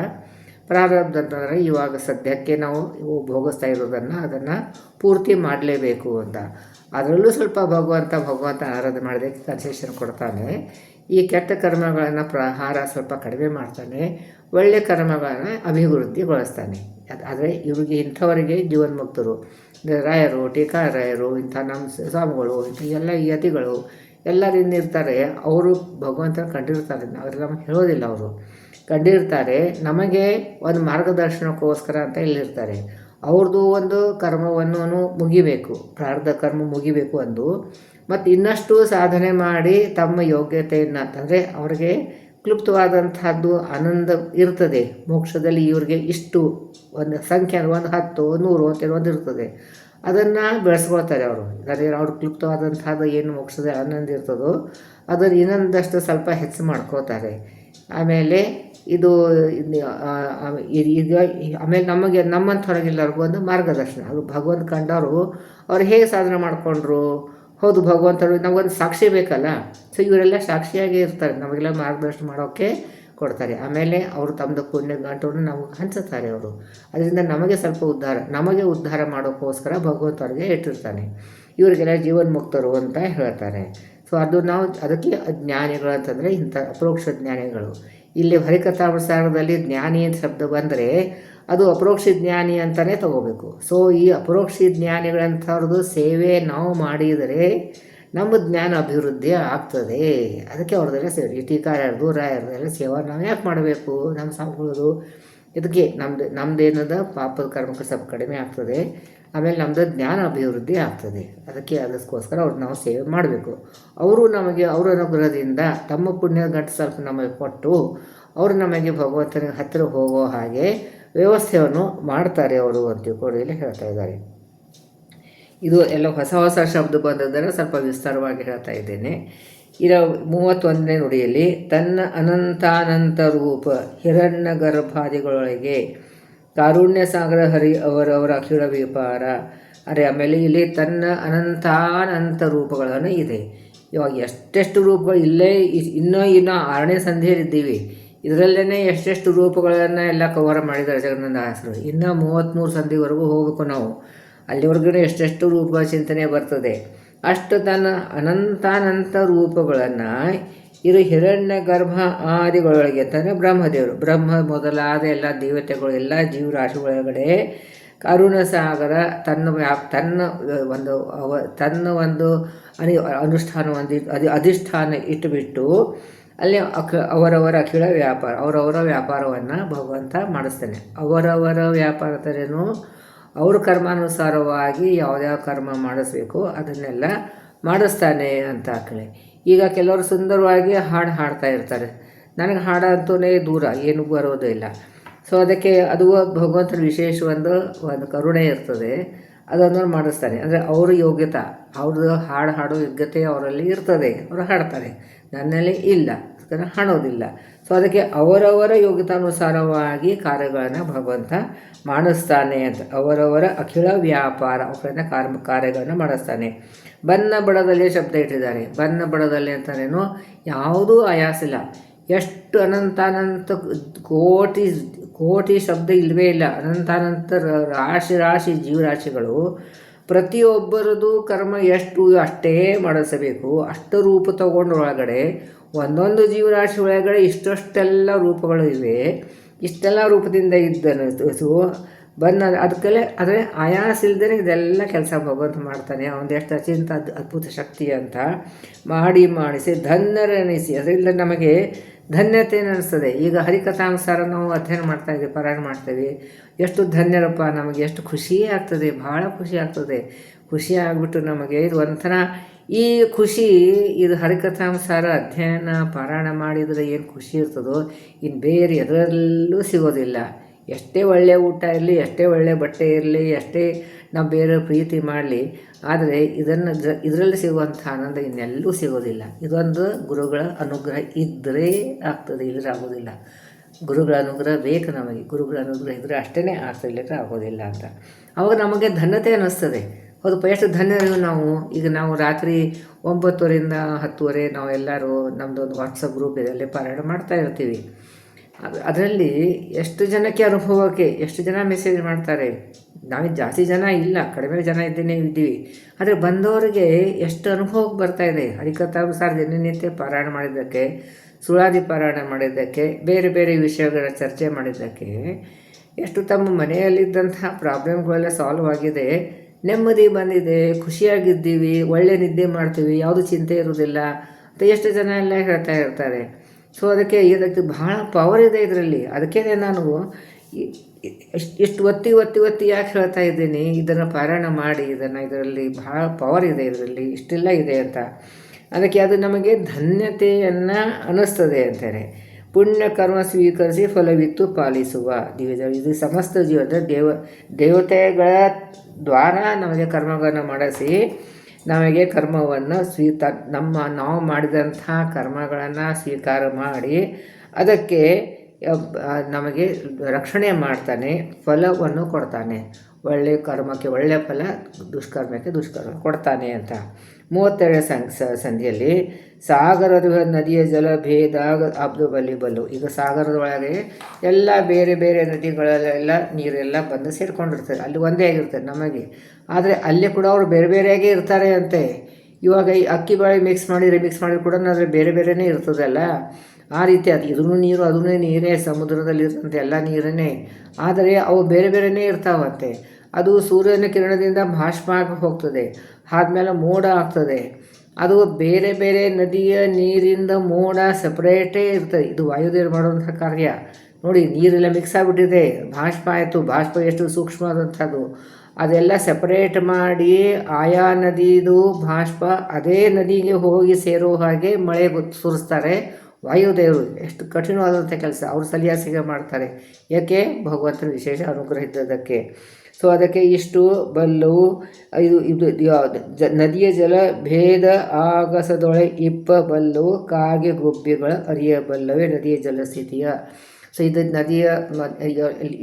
ಪ್ರಾರಬ್ಧ ಅಂತಂದರೆ ಇವಾಗ ಸದ್ಯಕ್ಕೆ ನಾವು ಭೋಗಿಸ್ತಾ ಇರೋದನ್ನು ಅದನ್ನು ಪೂರ್ತಿ ಮಾಡಲೇಬೇಕು ಅಂತ. ಅದರಲ್ಲೂ ಸ್ವಲ್ಪ ಭಗವಂತ ಆರಾಧನೆ ಮಾಡೋದಕ್ಕೆ ಕನ್ಸೆಷನ್ ಕೊಡ್ತಾನೆ. ಈ ಕೆಟ್ಟ ಕರ್ಮಗಳನ್ನು ಪ್ರಹಾರ ಸ್ವಲ್ಪ ಕಡಿಮೆ ಮಾಡ್ತಾನೆ, ಒಳ್ಳೆಯ ಕರ್ಮಗಳನ್ನು ಅಭಿವೃದ್ಧಿಗೊಳಿಸ್ತಾನೆ. ಆದರೆ ಇಂಥವರಿಗೆ ಜೀವನ್ಮುಕ್ತರು, ರಾಯರು, ಟೀಕಾರಾಯರು, ಇಂಥ ನಮ್ಮ ಸ್ವಾಮಿಗಳು, ಇಂಥ ಎಲ್ಲ ಯತಿಗಳು ಎಲ್ಲರಿಂದ ಇರ್ತಾರೆ. ಅವರು ಭಗವಂತನ ಕಂಡಿರ್ತಾರೆ, ಅವರೆಲ್ಲ ನಮಗೆ ಹೇಳೋದಿಲ್ಲ. ಅವರು ಕಂಡಿರ್ತಾರೆ, ನಮಗೆ ಒಂದು ಮಾರ್ಗದರ್ಶನಕ್ಕೋಸ್ಕರ ಅಂತ ಇಲ್ಲಿರ್ತಾರೆ. ಅವ್ರದ್ದು ಒಂದು ಕರ್ಮವನ್ನು ಮುಗಿಬೇಕು, ಪ್ರಾರಬ್ಧ ಕರ್ಮ ಮುಗಿಬೇಕು ಅಂದು, ಮತ್ತು ಇನ್ನಷ್ಟು ಸಾಧನೆ ಮಾಡಿ ತಮ್ಮ ಯೋಗ್ಯತೆಯನ್ನು ಅಂತಂದರೆ ಅವ್ರಿಗೆ ಕ್ಲುಪ್ತವಾದಂಥದ್ದು ಆನಂದ ಇರ್ತದೆ. ಮೋಕ್ಷದಲ್ಲಿ ಇವ್ರಿಗೆ ಇಷ್ಟು ಒಂದು ಸಂಖ್ಯೆ, ಒಂದು 10, 100 ಅಂತೇಳಿ ಒಂದು ಇರ್ತದೆ. ಅದನ್ನು ಬೆಳೆಸ್ಕೊಳ್ತಾರೆ ಅವರು. ಅದೇ ಅವ್ರು ಕ್ಲುಪ್ತವಾದಂಥದ್ದು ಏನು ಮೋಕ್ಷದ ಆನಂದ ಇರ್ತದೋ ಅದನ್ನು ಇನ್ನೊಂದಷ್ಟು ಸ್ವಲ್ಪ ಹೆಚ್ಚು ಮಾಡ್ಕೋತಾರೆ. ಆಮೇಲೆ ಇದು ಈಗ ಆಮೇಲೆ ನಮ್ಮಂಥವ್ರಿಗೆಲ್ಲರಿಗೂ ಒಂದು ಮಾರ್ಗದರ್ಶನ. ಅದು ಭಗವಂತ ಕಂಡವರು ಅವ್ರು ಹೇಗೆ ಸಾಧನೆ ಮಾಡಿಕೊಂಡ್ರು, ಹೌದು ಭಗವಂತರು ನಮಗೊಂದು ಸಾಕ್ಷಿ ಬೇಕಲ್ಲ. ಸೊ ಇವರೆಲ್ಲ ಸಾಕ್ಷಿಯಾಗಿ ಇರ್ತಾರೆ, ನಮಗೆಲ್ಲ ಮಾರ್ಗದರ್ಶನ ಮಾಡೋಕ್ಕೆ ಕೊಡ್ತಾರೆ. ಆಮೇಲೆ ಅವರು ತಮ್ಮದು ಪುಣ್ಯ ಗಂಟನ್ನು ನಮಗೆ ಹಂಚುತ್ತಾರೆ ಅವರು. ಅದರಿಂದ ನಮಗೆ ಸ್ವಲ್ಪ ಉದ್ಧಾರ ಮಾಡೋಕ್ಕೋಸ್ಕರ ಭಗವಂತವ್ರಿಗೆ ಇಟ್ಟಿರ್ತಾನೆ. ಇವರಿಗೆಲ್ಲ ಜೀವನ್ಮುಕ್ತರು ಅಂತ ಹೇಳ್ತಾರೆ. ಸೊ ಅದು ನಾವು ಅದಕ್ಕೆ ಜ್ಞಾನಿಗಳು ಅಂತಂದರೆ ಇಂಥ ಅಪರೋಕ್ಷ ಜ್ಞಾನಿಗಳು. ಇಲ್ಲಿ ಹರಿಕಥಾಮೃತಸಾರದಲ್ಲಿ ಜ್ಞಾನಿ ಅಂತ ಶಬ್ದ ಬಂದರೆ ಅದು ಅಪರೋಕ್ಷ ಜ್ಞಾನಿ ಅಂತಲೇ ತಗೋಬೇಕು. ಸೊ ಈ ಅಪರೋಕ್ಷ ಜ್ಞಾನಿಗಳಂಥವ್ರದ್ದು ಸೇವೆ ನಾವು ಮಾಡಿದರೆ ನಮ್ಮ ಜ್ಞಾನ ಅಭಿವೃದ್ಧಿ ಆಗ್ತದೆ. ಅದಕ್ಕೆ ಅವ್ರದ್ದೆಲ್ಲ ಸೇವೆ, ಈ ಟೀಕಾರಾಯರ್ದು ರಾಯರ್ದೆಲ್ಲ ಸೇವೆ ನಾವು ಯಾಕೆ ಮಾಡಬೇಕು? ನಮ್ಮ ಸಾಂಸ್ಕೃತಿದು ಇದಕ್ಕೆ ನಮ್ಮದೇನದ ಪಾಪದ ಕರ್ಮಕ್ಕೆ ಸ್ವಲ್ಪ ಕಡಿಮೆ ಆಗ್ತದೆ. ಆಮೇಲೆ ನಮ್ಮದು ಜ್ಞಾನ ಅಭಿವೃದ್ಧಿ ಆಗ್ತದೆ. ಅದಕ್ಕೋಸ್ಕರ ಅವ್ರು ನಾವು ಸೇವೆ ಮಾಡಬೇಕು. ಅವರು ನಮಗೆ ಅವರ ಅನುಗ್ರಹದಿಂದ ತಮ್ಮ ಪುಣ್ಯದ ಗಂಟು ಸ್ವಲ್ಪ ನಮಗೆ ಕೊಟ್ಟು ಅವರು ನಮಗೆ ಭಗವಂತನ ಹತ್ತಿರ ಹೋಗೋ ಹಾಗೆ ವ್ಯವಸ್ಥೆಯನ್ನು ಮಾಡ್ತಾರೆ ಅವರು ಅಂತ ತಿಳ್ಕೊಂಡು ಇಲ್ಲಿ ಹೇಳ್ತಾ ಇದ್ದಾರೆ. ಇದು ಎಲ್ಲ ಹೊಸ ಶಬ್ದ ಬಂದದ್ದನ್ನು ಸ್ವಲ್ಪ ವಿಸ್ತಾರವಾಗಿ ಹೇಳ್ತಾ ಇದ್ದೇನೆ. 31ನೇ ನುಡಿಯಲ್ಲಿ ತನ್ನ ಅನಂತಾನಂತ ರೂಪ ಹಿರಣ್ಯ ಗರ್ಭಾದಿಗಳೊಳಗೆ ಕಾರುಣ್ಯ ಸಾಗರ ಹರಿ ಅವರವರ ಅಖಿಳ ವ್ಯಾಪಾರ. ಆಮೇಲೆ ಇಲ್ಲಿ ತನ್ನ ಅನಂತಾನಂತ ರೂಪಗಳನ್ನು ಇದೆ. ಇವಾಗ ಎಷ್ಟೆಷ್ಟು ರೂಪಗಳು ಇಲ್ಲೇ ಇನ್ನೂ 6ನೇ ಸಂಧಿಯಲ್ಲಿದ್ದೀವಿ. ಇದರಲ್ಲೇ ಎಷ್ಟೆಷ್ಟು ರೂಪಗಳನ್ನು ಎಲ್ಲ ಕವರ್ ಮಾಡಿದ್ದಾರೆ ಜಗನ್ನಾಥದಾಸರು. ಇನ್ನು 33 ಸಂಧಿವರೆಗೂ ಹೋಗಬೇಕು ನಾವು. ಅಲ್ಲಿವರೆಗೂ ಎಷ್ಟೆಷ್ಟು ರೂಪ ಚಿಂತನೆ ಬರ್ತದೆ. ಅಷ್ಟು ತನ್ನ ಅನಂತಾನಂತ ರೂಪಗಳನ್ನು ಇದು ಹಿರಣ್ಯ ಗರ್ಭ ಆದಿಗಳೊಳಗೆ ಅಂತಂದರೆ ಬ್ರಹ್ಮದೇವರು, ಬ್ರಹ್ಮ ಮೊದಲಾದ ಎಲ್ಲ ದೇವತೆಗಳು, ಎಲ್ಲ ಜೀವರಾಶಿಗಳೊಳಗಡೆ ಕರುಣಸಾಗರ ತನ್ನ ಒಂದು ಅನುಷ್ಠಾನ ಅಧಿಷ್ಠಾನ ಇಟ್ಟುಬಿಟ್ಟು ಅಲ್ಲಿ ಅವರವರ ಅವರವರ ವ್ಯಾಪಾರವನ್ನು ಭಗವಂತ ಮಾಡಿಸ್ತಾನೆ. ಅವರವರ ವ್ಯಾಪಾರದರೇನು ಅವ್ರ ಕರ್ಮಾನುಸಾರವಾಗಿ ಯಾವ್ಯಾವ ಕರ್ಮ ಮಾಡಿಸ್ಬೇಕು ಅದನ್ನೆಲ್ಲ ಮಾಡಿಸ್ತಾನೆ ಅಂತ ಈಗ ಕೆಲವರು ಸುಂದರವಾಗಿ ಹಾಡು ಹಾಡ್ತಾ ಇರ್ತಾರೆ. ನನಗೆ ಹಾಡಂತೂ ದೂರ, ಏನೂ ಬರೋದೇ ಇಲ್ಲ. ಸೊ ಅದಕ್ಕೆ ಅದು ಭಗವಂತನ ವಿಶೇಷ ಒಂದು ಕರುಣೆ ಇರ್ತದೆ. ಅದನ್ನು ಮಾಡಿಸ್ತಾನೆ. ಅಂದರೆ ಅವ್ರ ಯೋಗ್ಯತೆ, ಅವ್ರದ್ದು ಹಾಡೋ ಯೋಗ್ಯತೆ ಅವರಲ್ಲಿ ಇರ್ತದೆ, ಅವರು ಹಾಡ್ತಾರೆ. ನನ್ನಲ್ಲಿ ಇಲ್ಲ, ಹಾಡೋದಿಲ್ಲ. ಸೊ ಅದಕ್ಕೆ ಅವರವರ ಯೋಗ್ಯತಾನುಸಾರವಾಗಿ ಕಾರ್ಯಗಳನ್ನು ಭಗವಂತ ಮಾಡಿಸ್ತಾನೆ ಅಂತ. ಅವರವರ ಅಖಿಳ ವ್ಯಾಪಾರ ಅವರನ್ನ ಕಾರ್ಯಗಳನ್ನು ಮಾಡಿಸ್ತಾನೆ. ಬನ್ನ ಬಡದಲ್ಲಿ ಶಬ್ದ ಇಟ್ಟಿದ್ದಾರೆ. ಬನ್ನ ಬಡದಲ್ಲಿ ಅಂತನೇನು ಯಾವುದೂ ಆಯಾಸಿಲ್ಲ. ಎಷ್ಟು ಅನಂತಾನಂತ ಕೋಟಿ ಶಬ್ದ ಇಲ್ಲವೇ ಇಲ್ಲ. ಅನಂತಾನಂತ ರಾಶಿ ಜೀವರಾಶಿಗಳು ಪ್ರತಿಯೊಬ್ಬರದು ಕರ್ಮ ಎಷ್ಟು ಅಷ್ಟೇ ಮಾಡಿಸಬೇಕು. ಅಷ್ಟು ರೂಪ ತಗೊಂಡು ಒಳಗಡೆ ಒಂದೊಂದು ಜೀವರಾಶಿ ಒಳಗಡೆ ಇಷ್ಟೆಲ್ಲ ರೂಪಗಳು ಇವೆ. ಇಷ್ಟೆಲ್ಲ ರೂಪದಿಂದ ಇದ್ದನು ಬನ್ನ ಅದಕ್ಕೆಲ್ಲ ಆದರೆ ಆಯಾಸ ಇಲ್ಲದೇ ಇದೆಲ್ಲ ಕೆಲಸ ಭಗವಂತ ಮಾಡ್ತಾನೆ. ಅವನದೆಷ್ಟು ಅಚಿಂತ ಅದ್ಭುತ ಶಕ್ತಿ ಅಂತ ಮಾಡಿಸಿ ಧನ್ಯರನಿಸಿ. ಅದರಿಂದ ನಮಗೆ ಧನ್ಯತೆ ಅನ್ನಿಸ್ತದೆ. ಈಗ ಹರಿಕಥಾನುಸಾರ ನಾವು ಅಧ್ಯಯನ ಮಾಡ್ತಾಯಿದ್ದೀವಿ, ಪಾರಾಯಣ ಮಾಡ್ತೇವೆ. ಎಷ್ಟು ಧನ್ಯರಪ್ಪ, ನಮಗೆ ಎಷ್ಟು ಖುಷಿ ಆಗ್ತದೆ, ಭಾಳ ಖುಷಿ ಆಗ್ತದೆ. ಖುಷಿ ಆಗಿಬಿಟ್ಟು ನಮಗೆ ಇದು ಒಂಥರ ಈ ಖುಷಿ ಇದು ಹರಿಕಥಾನುಸಾರ ಅಧ್ಯಯನ ಪಾರಾಯಣ ಮಾಡಿದರೆ ಏನು ಖುಷಿ ಇರ್ತದೋ ಇನ್ನು ಬೇರೆ ಎದರಲ್ಲೂ ಸಿಗೋದಿಲ್ಲ. ಎಷ್ಟೇ ಒಳ್ಳೆಯ ಊಟ ಇರಲಿ, ಎಷ್ಟೇ ಒಳ್ಳೆಯ ಬಟ್ಟೆ ಇರಲಿ, ಎಷ್ಟೇ ನಾವು ಬೇರೆ ಪ್ರೀತಿ ಮಾಡಲಿ, ಆದರೆ ಇದರಲ್ಲಿ ಸಿಗುವಂಥ ಆನಂದ ಇನ್ನೆಲ್ಲೂ ಸಿಗೋದಿಲ್ಲ. ಇದೊಂದು ಗುರುಗಳ ಅನುಗ್ರಹ ಇದ್ದರೆ ಆಗ್ತದೆ, ಇಲ್ಲದ್ರೆ ಆಗೋದಿಲ್ಲ. ಗುರುಗಳ ಅನುಗ್ರಹ ಬೇಕು ನಮಗೆ. ಗುರುಗಳ ಅನುಗ್ರಹ ಇದ್ದರೆ ಅಷ್ಟೇ ಆಗ್ತದೆ, ಇಲ್ಲದ್ರೆ ಆಗೋದಿಲ್ಲ ಅಂತ. ಅವಾಗ ನಮಗೆ ಧನ್ಯತೆ ಅನ್ನಿಸ್ತದೆ. ಹೌದಪ್ಪ, ಎಷ್ಟು ಧನ್ಯರು ನಾವು. ಈಗ ನಾವು ರಾತ್ರಿ 9:30ರಿಂದ 10:00 ನಾವೆಲ್ಲರೂ ನಮ್ಮದೊಂದು ವಾಟ್ಸಪ್ ಗ್ರೂಪ್ ಇದೆ, ಅಲ್ಲಿ ಪಾರಾಯಣ ಮಾಡ್ತಾ ಇರ್ತೀವಿ. ಅದರಲ್ಲಿ ಎಷ್ಟು ಜನಕ್ಕೆ ಅನುಭವಕ್ಕೆ ಎಷ್ಟು ಜನ ಮೆಸೇಜ್ ಮಾಡ್ತಾರೆ. ನಾವು ಜಾಸ್ತಿ ಜನ ಇಲ್ಲ, ಕಡಿಮೆ ಜನ ಇದ್ದೀವಿ. ಆದರೆ ಬಂದವರಿಗೆ ಎಷ್ಟು ಅನುಭವಕ್ಕೆ ಬರ್ತಾಯಿದೆ. ಹರಿಕಥಾನುಸಾರ ದಿನನಿತ್ಯ ಪಾರಾಯಣ ಮಾಡಿದ್ದಕ್ಕೆ, ಸುಳಾದಿ ಪಾರಾಯಣ ಮಾಡಿದ್ದಕ್ಕೆ, ಬೇರೆ ಬೇರೆ ವಿಷಯಗಳ ಚರ್ಚೆ ಮಾಡಿದ್ದಕ್ಕೆ ಎಷ್ಟು ತಮ್ಮ ಮನೆಯಲ್ಲಿದ್ದಂತಹ ಪ್ರಾಬ್ಲಮ್ಗಳೆಲ್ಲ ಸಾಲ್ವ್ ಆಗಿದೆ, ನೆಮ್ಮದಿ ಬಂದಿದೆ, ಖುಷಿಯಾಗಿದ್ದೀವಿ, ಒಳ್ಳೆ ನಿದ್ದೆ ಮಾಡ್ತೀವಿ, ಯಾವುದು ಚಿಂತೆ ಇರೋದಿಲ್ಲ ಅಂತ ಎಷ್ಟು ಜನ ಎಲ್ಲ ಹೇಳ್ತಾ ಇರ್ತಾರೆ. ಸೊ ಇದಕ್ಕೆ ಬಹಳ ಪವರ್ ಇದೆ ಇದರಲ್ಲಿ. ಅದಕ್ಕೇ ನಾನು ಇಷ್ಟು ಒತ್ತಿ ಯಾಕೆ ಹೇಳ್ತಾ ಇದ್ದೀನಿ, ಇದನ್ನು ಪಾರಾಯಣ ಮಾಡಿ, ಇದರಲ್ಲಿ ಬಹಳ ಪವರ್ ಇದೆ, ಇದರಲ್ಲಿ ಇಷ್ಟೆಲ್ಲ ಇದೆ ಅಂತ. ಅದಕ್ಕೆ ಅದು ನಮಗೆ ಧನ್ಯತೆಯನ್ನು ಅನ್ನಿಸ್ತದೆ ಅಂತಾರೆ. ಪುಣ್ಯ ಕರ್ಮ ಸ್ವೀಕರಿಸಿ ಫಲವಿತ್ತು ಪಾಲಿಸುವ ಇದು ಸಮಸ್ತ ಜೀವದ ದೇವತೆಗಳ ದ್ವಾರ ನಮಗೆ ಕರ್ಮಗಳನ್ನು ಮಾಡಿಸಿ ನಮಗೆ ಕರ್ಮವನ್ನು ನಾವು ಮಾಡಿದಂಥ ಕರ್ಮಗಳನ್ನು ಸ್ವೀಕಾರ ಮಾಡಿ ಅದಕ್ಕೆ ನಮಗೆ ರಕ್ಷಣೆ ಮಾಡ್ತಾನೆ, ಫಲವನ್ನು ಕೊಡ್ತಾನೆ. ಒಳ್ಳೆಯ ಕರ್ಮಕ್ಕೆ ಒಳ್ಳೆಯ ಫಲ, ದುಷ್ಕರ್ಮಕ್ಕೆ ದುಷ್ಕರ್ಮ ಕೊಡ್ತಾನೆ ಅಂತ. 32 ಸಂಧಿಯಲ್ಲಿ ಸಾಗರದ ನದಿಯ ಜಲ ಭೇದ ಅಬ್ದು ಬಲ್ಲು. ಈಗ ಸಾಗರದ ಒಳಗೆ ಎಲ್ಲ ಬೇರೆ ಬೇರೆ ನದಿಗಳೆಲ್ಲ ನೀರೆಲ್ಲ ಬಂದು ಸೇರಿಕೊಂಡಿರ್ತಾರೆ. ಅಲ್ಲಿ ಒಂದೇ ಆಗಿರ್ತಾರೆ ನಮಗೆ. ಆದರೆ ಅಲ್ಲಿ ಕೂಡ ಅವರು ಬೇರೆ ಬೇರೆಯಾಗೇ ಇರ್ತಾರೆ ಅಂತೆ. ಇವಾಗ ಈ ಅಕ್ಕಿ ಬಾಳೆ ಮಿಕ್ಸ್ ಮಾಡಿ ಕೂಡ ಆದರೆ ಬೇರೆ ಬೇರೆಯೇ ಇರ್ತದಲ್ಲ, ಆ ರೀತಿ ಅದು ಇದೂ ನೀರು ಅದೂ ನೀರೇ, ಸಮುದ್ರದಲ್ಲಿರ್ತಂತೆ ಎಲ್ಲ ನೀರನ್ನೇ. ಆದರೆ ಅವು ಬೇರೆ ಬೇರೆಯೇ ಇರ್ತಾವಂತೆ. ಅದು ಸೂರ್ಯನ ಕಿರಣದಿಂದ ಭಾಷ್ಪ ಆಗಿ ಹೋಗ್ತದೆ, ಆದಮೇಲೆ ಮೋಡ ಆಗ್ತದೆ. ಅದು ಬೇರೆ ಬೇರೆ ನದಿಯ ನೀರಿಂದ ಮೋಡ ಸಪ್ರೇಟೇ ಇರ್ತದೆ. ಇದು ವಾಯುದೇವರು ಮಾಡುವಂಥ ಕಾರ್ಯ ನೋಡಿ. ನೀರೆಲ್ಲ ಮಿಕ್ಸ್ ಆಗಿಬಿಟ್ಟಿದೆ, ಭಾಷ್ಪ ಆಯಿತು. ಭಾಷ್ಪ ಎಷ್ಟು ಸೂಕ್ಷ್ಮವಾದಂಥದ್ದು, ಅದೆಲ್ಲ ಸಪ್ರೇಟ್ ಮಾಡಿ ಆಯಾ ನದಿದು ಭಾಷ್ಪ ಅದೇ ನದಿಗೆ ಹೋಗಿ ಸೇರೋ ಹಾಗೆ ಮಳೆ ಸುರಿಸ್ತಾರೆ ವಾಯುದೇವರು. ಎಷ್ಟು ಕಠಿಣವಾದಂಥ ಕೆಲಸ ಅವರು ಸರಿಯಾಗಿ ಮಾಡ್ತಾರೆ. ಯಾಕೆ? ಭಗವಂತನ ವಿಶೇಷ ಅನುಗ್ರಹ ಇದ್ದದಕ್ಕೆ. ಸೊ ಅದಕ್ಕೆ ಇಷ್ಟು ಬಲ್ಲವು. ಇದು ನದಿಯ ಜಲ ಭೇದ ಆಗಸದೊಳೆ ಇಪ್ಪ ಬಲ್ಲವು, ಕಾಗೆ ಗುಬ್ಬಿಗಳ ಅರಿಯಬಲ್ಲವೇ ನದಿಯ ಜಲಸ್ಥಿತಿಯ. ಸೊ ಇದು ನದಿಯ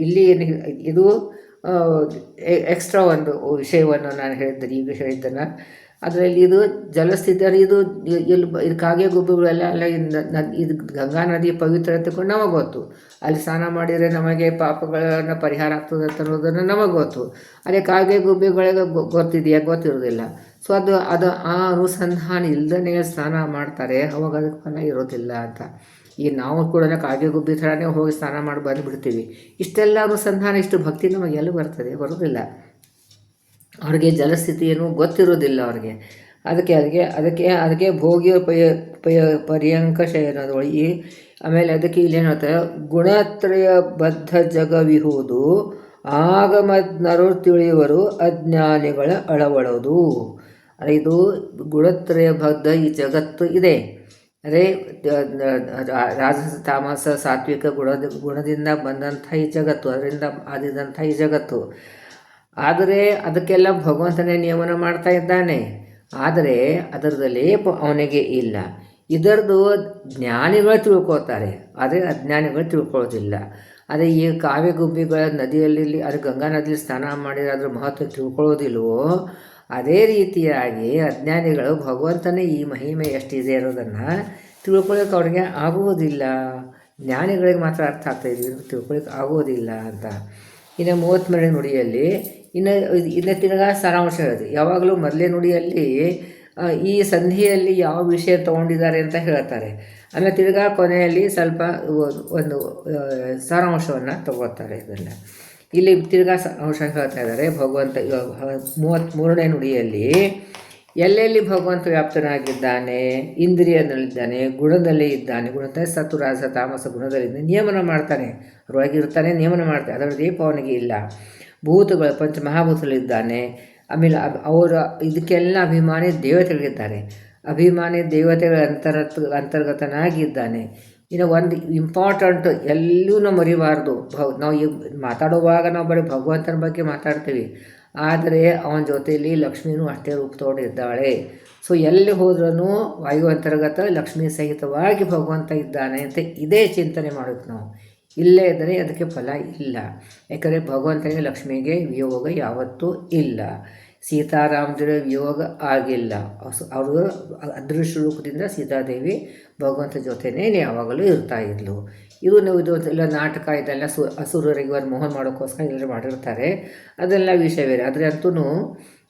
ಇಲ್ಲಿ ಇದು ಎಕ್ಸ್ಟ್ರಾ ಒಂದು ವಿಷಯವನ್ನು ನಾನು ಈಗ ಹೇಳಿದ್ದನ್ನು ಅದರಲ್ಲಿ ಇದು ಜಲಸ್ಥಿತಿಯಲ್ಲಿ ಇದು ಇಲ್ಲಿ ಇದು ಕಾಗೆ ಗುಬ್ಬೆಗಳೆಲ್ಲ ಎಲ್ಲ ಇದು ಗಂಗಾ ನದಿ ಪವಿತ್ರತೆ ಕೂಡ ನಮಗೆ ಗೊತ್ತು. ಅಲ್ಲಿ ಸ್ನಾನ ಮಾಡಿದರೆ ನಮಗೆ ಪಾಪಗಳನ್ನು ಪರಿಹಾರ ಆಗ್ತದೆ ಅಂತ ಅನ್ನೋದನ್ನು ನಮಗೆ ಗೊತ್ತು. ಅದೇ ಕಾಗೆ ಗುಬ್ಬೆಗಳಿಗೆ ಗೊತ್ತಿದೆಯಾ? ಗೊತ್ತಿರೋದಿಲ್ಲ. ಸೊ ಅದು ಆ ಅನುಸಂಧಾನ ಇಲ್ಲದೇ ಸ್ನಾನ ಮಾಡ್ತಾರೆ, ಅವಾಗ ಅದಕ್ಕೆ ಫಲ ಇರೋದಿಲ್ಲ ಅಂತ. ಈ ನಾವು ಕೂಡ ಕಾಗೆ ಗುಬ್ಬಿ ಥರನೇ ಹೋಗಿ ಸ್ನಾನ ಮಾಡಿ ಬಂದುಬಿಡ್ತೀವಿ. ಇಷ್ಟೆಲ್ಲ ಅನುಸಂಧಾನ, ಇಷ್ಟು ಭಕ್ತಿ ನಮಗೆ ಎಲ್ಲಿ ಬರ್ತದೆ? ಬರೋದಿಲ್ಲ. ಅವ್ರಿಗೆ ಜಲಸ್ಥಿತಿ ಏನು ಗೊತ್ತಿರೋದಿಲ್ಲ ಅವ್ರಿಗೆ. ಅದಕ್ಕೆ ಭೋಗ್ಯ ಪರ್ಯಂಕ ಶಯನದ ಒಳಗೆ. ಆಮೇಲೆ ಅದಕ್ಕೆ ಇಲ್ಲೇನು ಹೇಳ್ತಾರೆ, ಗುಣತ್ರಯ ಬದ್ಧ ಜಗವಿಹುದು ಆಗಮಜ್ಞರು ತಿಳಿಯುವರು ಅಜ್ಞಾನಿಗಳ ಅಳವಳದು. ಇದು ಗುಣತ್ರಯ ಬದ್ಧ ಈ ಜಗತ್ತು ಇದೆ. ಅದೇ ರಾಜಸ ತಾಮಸ ಸಾತ್ವಿಕ ಗುಣದಿಂದ ಬಂದಂಥ ಈ ಜಗತ್ತು, ಅದರಿಂದ ಆದಿದಂಥ ಈ ಜಗತ್ತು. ಆದರೆ ಅದಕ್ಕೆಲ್ಲ ಭಗವಂತನೇ ನಿಯಮನ ಮಾಡ್ತಾ ಇದ್ದಾನೆ. ಆದರೆ ಅದರದ ಲೇಪ ಅವನಿಗೆ ಇಲ್ಲ. ಇದರದು ಜ್ಞಾನಿಗಳು ತಿಳ್ಕೊತಾರೆ, ಆದರೆ ಅಜ್ಞಾನಿಗಳು ತಿಳ್ಕೊಳ್ಳೋದಿಲ್ಲ. ಅದೇ ಈ ಕಾವ್ಯ ಗುಬ್ಬಿಗಳ ನದಿಯಲ್ಲಿ, ಅದು ಗಂಗಾ ನದಿಯಲ್ಲಿ ಸ್ನಾನ ಮಾಡಿದರೆ ಅದರ ಮಹತ್ವ ತಿಳ್ಕೊಳ್ಳೋದಿಲ್ವೋ, ಅದೇ ರೀತಿಯಾಗಿ ಅಜ್ಞಾನಿಗಳು ಭಗವಂತನೇ ಈ ಮಹಿಮೆ ಎಷ್ಟಿದೆ ಅನ್ನೋದನ್ನು ತಿಳ್ಕೊಳ್ಳೋಕೆ ಅವ್ರಿಗೆ ಆಗುವುದಿಲ್ಲ. ಜ್ಞಾನಿಗಳಿಗೆ ಮಾತ್ರ ಅರ್ಥ ಆಗ್ತಾಯಿದ್ವಿ, ತಿಳ್ಕೊಳ್ಳೋಕೆ ಆಗೋದಿಲ್ಲ ಅಂತ. ಇನ್ನು 33ನೇ ನುಡಿಯಲ್ಲಿ ಇನ್ನು ತಿರ್ಗಾ ಸಾರಾಂಶ ಹೇಳಿದೆ. ಯಾವಾಗಲೂ ಮೊದಲೇ ನುಡಿಯಲ್ಲಿ ಈ ಸಂಧಿಯಲ್ಲಿ ಯಾವ ವಿಷಯ ತೊಗೊಂಡಿದ್ದಾರೆ ಅಂತ ಹೇಳ್ತಾರೆ. ಆಮೇಲೆ ತಿರ್ಗಾ ಕೊನೆಯಲ್ಲಿ ಸ್ವಲ್ಪ ಒಂದು ಸಾರಾಂಶವನ್ನು ತಗೋತಾರೆ. ಇದನ್ನು ಇಲ್ಲಿ ತಿರ್ಗಾ ಸಾರಾಂಶ ಹೇಳ್ತಾ ಇದ್ದಾರೆ. ಭಗವಂತ 33ನೇ ನುಡಿಯಲ್ಲಿ ಎಲ್ಲೆಲ್ಲಿ ಭಗವಂತ ವ್ಯಾಪ್ತನಾಗಿದ್ದಾನೆ, ಇಂದ್ರಿಯದಲ್ಲಿದ್ದಾನೆ, ಗುಣದಲ್ಲಿ ಇದ್ದಾನೆ. ಗುಣದ ಸತ್ತು ರಾಜ ತಾಮಸ ಗುಣದಲ್ಲಿದ್ದಾನೆ, ನಿಯಮನ ಮಾಡ್ತಾನೆ, ಅದರೊಳಗಿರ್ತಾನೆ, ನಿಯಮನ ಮಾಡ್ತಾನೆ. ಅದರ ದೀಪ ಅವನಿಗೆ ಇಲ್ಲ. ಭೂತಗಳು ಪಂಚಮಹಾಭೂತಗಳಿದ್ದಾನೆ. ಆಮೇಲೆ ಅವರ ಇದಕ್ಕೆಲ್ಲ ಅಭಿಮಾನಿ ದೇವತೆಗಳಿದ್ದಾರೆ. ಅಭಿಮಾನಿ ದೇವತೆಗಳ ಅಂತರ್ಗತನಾಗಿದ್ದಾನೆ. ಇನ್ನು ಒಂದು ಇಂಪಾರ್ಟೆಂಟ್ ಎಲ್ಲೂ ನಾವು ಮರಿಬಾರ್ದು. ನಾವು ಈಗ ಮಾತಾಡುವಾಗ ನಾವು ಬರೀ ಭಗವಂತನ ಬಗ್ಗೆ ಮಾತಾಡ್ತೀವಿ, ಆದರೆ ಅವನ ಜೊತೆಯಲ್ಲಿ ಲಕ್ಷ್ಮೀನೂ ಅಷ್ಟೇ ರೂಪದೊಳಗಿದ್ದಾಳೆ. ಸೊ ಎಲ್ಲಿ ಹೋದ್ರೂ ವಾಯು ಅಂತರ್ಗತ ಲಕ್ಷ್ಮೀ ಸಹಿತವಾಗಿ ಭಗವಂತ ಇದ್ದಾನೆ ಅಂತ ಇದೇ ಚಿಂತನೆ ಮಾಡೋದು ನಾವು. ಇಲ್ಲೇ ಇದ್ದರೆ ಅದಕ್ಕೆ ಫಲ ಇಲ್ಲ. ಯಾಕಂದರೆ ಭಗವಂತನಿಗೆ ಲಕ್ಷ್ಮಿಗೆ ವಿಯೋಗ ಯಾವತ್ತೂ ಇಲ್ಲ. ಸೀತಾರಾಮರ ವಿಯೋಗ ಆಗಿಲ್ಲ. ಅವರು ಅದೃಶ್ಯ ರೂಪದಿಂದ ಸೀತಾದೇವಿ ಭಗವಂತ ಜೊತೆನೇ ಯಾವಾಗಲೂ ಇರ್ತಾಯಿದ್ಲು. ಇದೆಲ್ಲ ನಾಟಕ, ಇದೆಲ್ಲ ಅಸುರರಿಗೆ ಒಂದು ಮೋಹನ್ ಮಾಡೋಕ್ಕೋಸ್ಕರ ಎಲ್ಲರೂ ಮಾಡಿರ್ತಾರೆ, ಅದೆಲ್ಲ ವಿಷಯ ಬೇರೆ. ಆದರೆ ಅಂತೂ